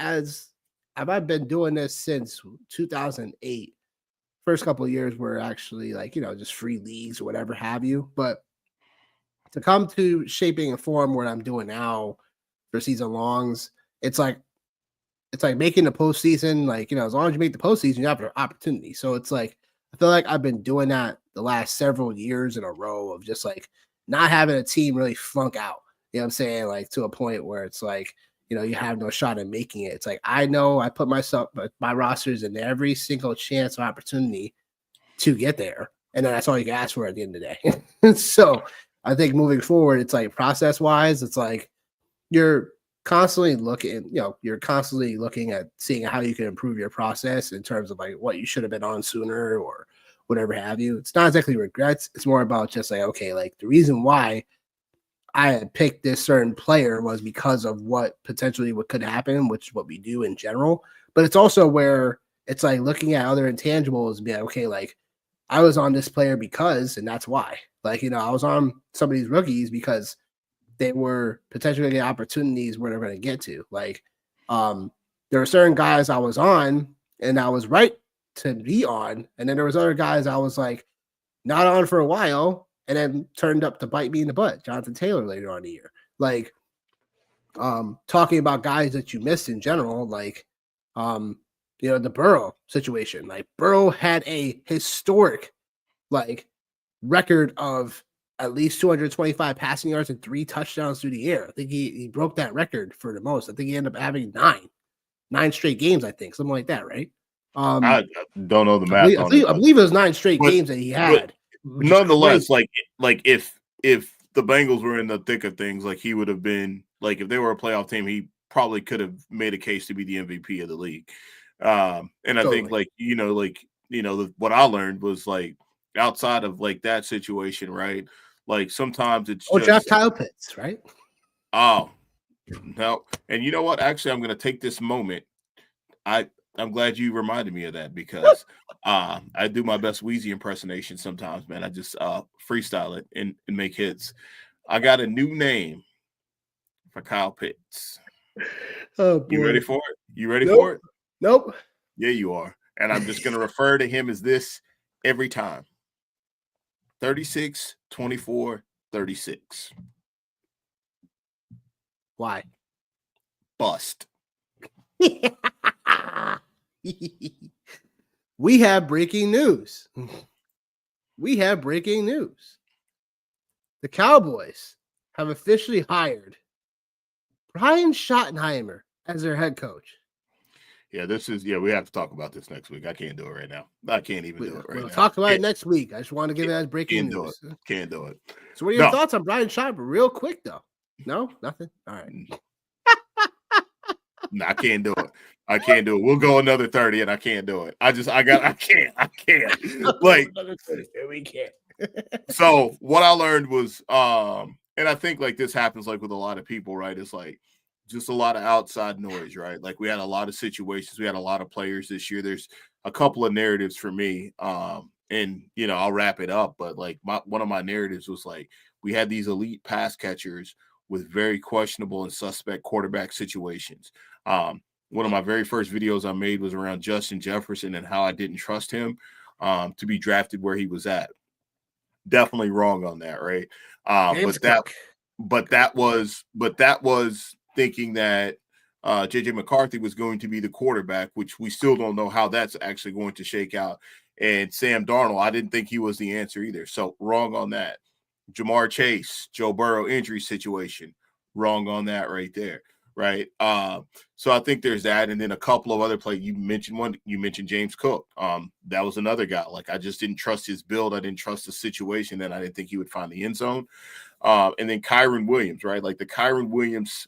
I've been doing this since 2008. First couple of years were actually like, just free leagues or whatever have you. But to come to shaping a form what I'm doing now for season longs, it's like making the postseason. Like, as long as you make the postseason, you have an opportunity. So it's like, I feel like I've been doing that the last several years in a row of just like not having a team really flunk out. You know what I'm saying? Like to a point where it's like, you have no shot at making it. It's like, I know I put my rosters in every single chance or opportunity to get there. And then that's all you can ask for at the end of the day. So I think moving forward, it's like process wise, it's like you're constantly looking at seeing how you can improve your process in terms of like what you should have been on sooner or whatever have you. It's not exactly regrets. It's more about just like, okay, like the reason why I had picked this certain player was because of what could happen, which is what we do in general. But it's also where it's like looking at other intangibles and be like, okay, like I was on this player because, and that's why. Like, I was on some of these rookies because they were potentially going to get opportunities where they're going to get to. Like, there were certain guys I was on and I was right to be on. And then there was other guys I was like not on for a while and then turned up to bite me in the butt. Jonathan Taylor later on in the year. Like, talking about guys that you missed in general, like, the Burrow situation. Like, Burrow had a historic, like, record of at least 225 passing yards and 3 touchdowns through the air. I think he broke that record for the most. I think he ended up having 9 straight games, I think, something like that, right? I don't know the math. I believe it was 9 straight games that he had. Nonetheless, like if the Bengals were in the thick of things, like he would have been, like if they were a playoff team, he probably could have made a case to be the MVP of the league. And I think what I learned was like outside of like that situation, right? Like sometimes it's draft Kyle Pitts, right? Oh no, and you know what? Actually, I'm going to take this moment. I'm glad you reminded me of that because I do my best Wheezy impersonation sometimes, man. I just freestyle it and make hits. I got a new name for Kyle Pitts. Oh, boy. You ready for it? You ready Nope. for it? Nope. Yeah, you are. And I'm just going to refer to him as this every time. 36, 24, 36. Why? Bust. We have breaking news. We have breaking news. The Cowboys have officially hired Brian Schottenheimer as their head coach. Yeah, we have to talk about this next week. I can't do it right now. I can't even do it right now. We'll talk about it next week. I just want to give it as breaking news. Can't do it. So what are your thoughts on Brian Schottenheimer real quick, though? No? Nothing? All right. No, I can't do it. I can't do it. We'll go another 30 and I can't do it. I can't. Like, we can't. So what I learned was, and I think like this happens like with a lot of people, right? It's like just a lot of outside noise, right? Like we had a lot of situations, we had a lot of players this year. There's a couple of narratives for me. And I'll wrap it up, but like one of my narratives was like we had these elite pass catchers with very questionable and suspect quarterback situations. One of my very first videos I made was around Justin Jefferson and how I didn't trust him to be drafted where he was at. Definitely wrong on that, right? But that was thinking that JJ McCarthy was going to be the quarterback, which we still don't know how that's actually going to shake out. And Sam Darnold, I didn't think he was the answer either. So wrong on that. Jamar Chase, Joe Burrow injury situation, wrong on that right there. Right. So I think there's that. And then a couple of other players. You mentioned James Cook. That was another guy. Like I just didn't trust his build. I didn't trust the situation, and I didn't think he would find the end zone. And then Kyren Williams, right? Like the Kyren Williams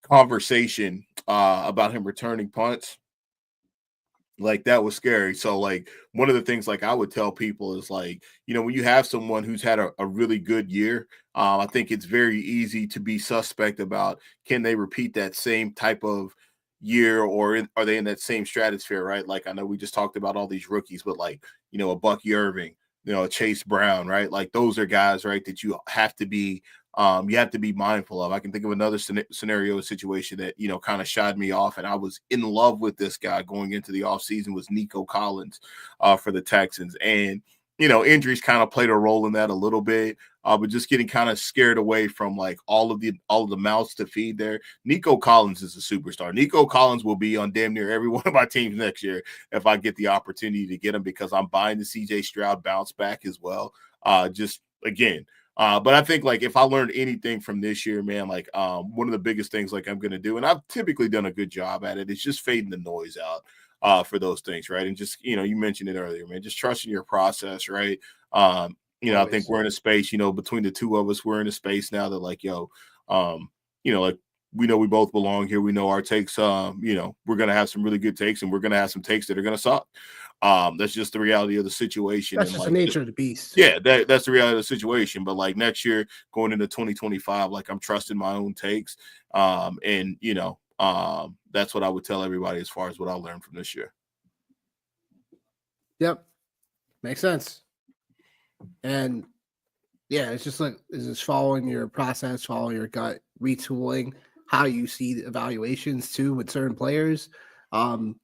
conversation about him returning punts. Like that was scary. So like one of the things like I would tell people is like, when you have someone who's had a really good year, I think it's very easy to be suspect about can they repeat that same type of year or are they in that same stratosphere, right? Like I know we just talked about all these rookies, but like, a Bucky Irving, a Chase Brown, right? Like those are guys, right, that you have to be mindful of. I can think of another scenario situation that, kind of shied me off. And I was in love with this guy going into the offseason was Nico Collins for the Texans. And, injuries kind of played a role in that a little bit, but just getting kind of scared away from like all of the mouths to feed there. Nico Collins is a superstar. Nico Collins will be on damn near every one of my teams next year if I get the opportunity to get him because I'm buying the CJ Stroud bounce back as well. Just again, but I think like if I learned anything from this year, man, like one of the biggest things like I'm going to do, and I've typically done a good job at it, is just fading the noise out for those things, right? And just, you mentioned it earlier, man, just trusting your process, right? I think we're in a space, between the two of us, we're in a space now that like, like we know we both belong here. We know our takes, we're going to have some really good takes and we're going to have some takes that are going to suck. That's just the reality of the situation. That's just the nature of the beast. Yeah, that's the reality of the situation. But like next year, going into 2025, like I'm trusting my own takes. And that's what I would tell everybody as far as what I learned from this year. Yep. Makes sense. And yeah, it's just following your process, following your gut, retooling how you see the evaluations too with certain players. And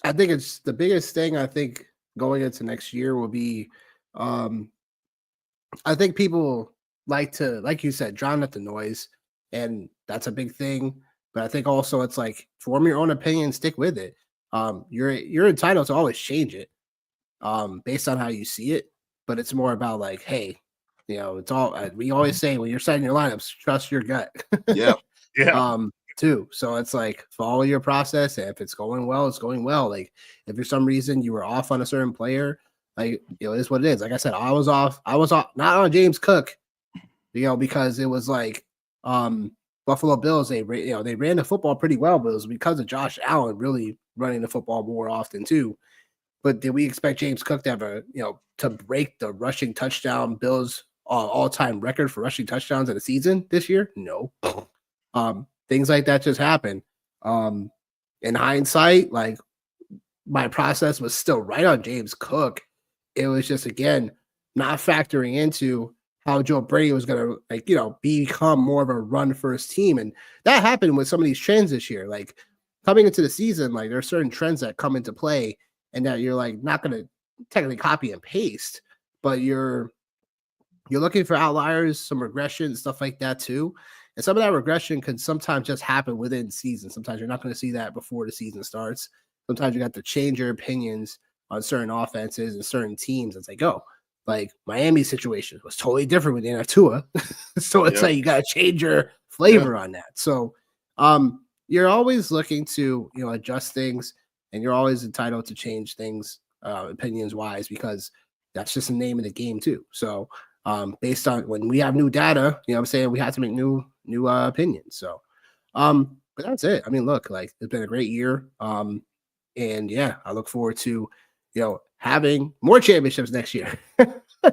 I think it's the biggest thing I think going into next year will be I think people like to, like you said, drown out the noise, and that's a big thing. But I think also it's like form your own opinion, stick with it. You're entitled to always change it based on how you see it, but it's more about like, hey, it's all we always say when you're setting your lineups, trust your gut. Yeah. Too. So it's like follow your process. And if it's going well, it's going well. Like if for some reason you were off on a certain player, like it is what it is. Like I said, I was off not on James Cook, because it was like Buffalo Bills, they ran the football pretty well, but it was because of Josh Allen really running the football more often too. But did we expect James Cook to have to break the rushing touchdown Bills all-time record for rushing touchdowns in a season this year? No. Things like that just happen. In hindsight, like my process was still right on James Cook. It was just, again, not factoring into how Joe Brady was going to, like, you know, become more of a run first team. And that happened with some of these trends this year. Like coming into the season, like there are certain trends that come into play and that you're like not going to technically copy and paste, but you're looking for outliers, some regression, stuff like that too. And some of that regression can sometimes just happen within season. Sometimes you're not going to see that before the season starts. Sometimes you got to change your opinions on certain offenses and certain teams as they go. Like Miami's situation was totally different with the Tua. So it's like you got to change your flavor on that. So you're always looking to, you know, adjust things, and you're always entitled to change things opinions wise, because that's just the name of the game too. So based on when we have new data, you know what I'm saying, we have to make new opinions. So but that's it. I mean, look, like it's been a great year. And yeah, I look forward to, you know, having more championships next year.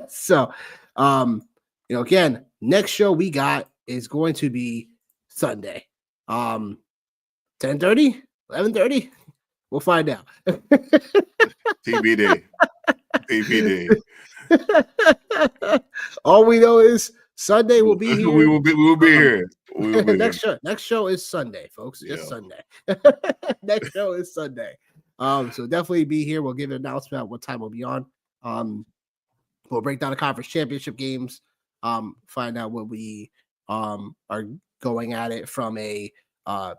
So you know, again, next show we got is going to be Sunday. 10:30, 11:30. We'll find out. TBD. TBD. All we know is Sunday will be here. We will be here. Next show is Sunday, folks. It's Sunday. Next show is Sunday. So definitely be here. We'll give an announcement about what time we'll be on. We'll break down the conference championship games. Find out what we are going at it from a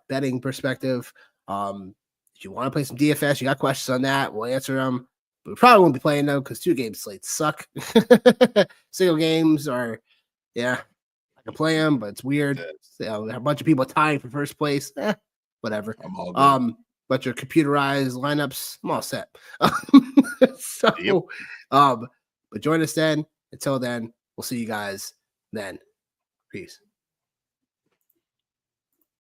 betting perspective. If you want to play some DFS, you got questions on that, we'll answer them. But we probably won't be playing them because 2-game slates suck. Single games are, I can play them, but it's weird. So, a bunch of people tying for first place. Whatever. I'm all good. But your computerized lineups, I'm all set. But join us then. Until then, we'll see you guys then. Peace.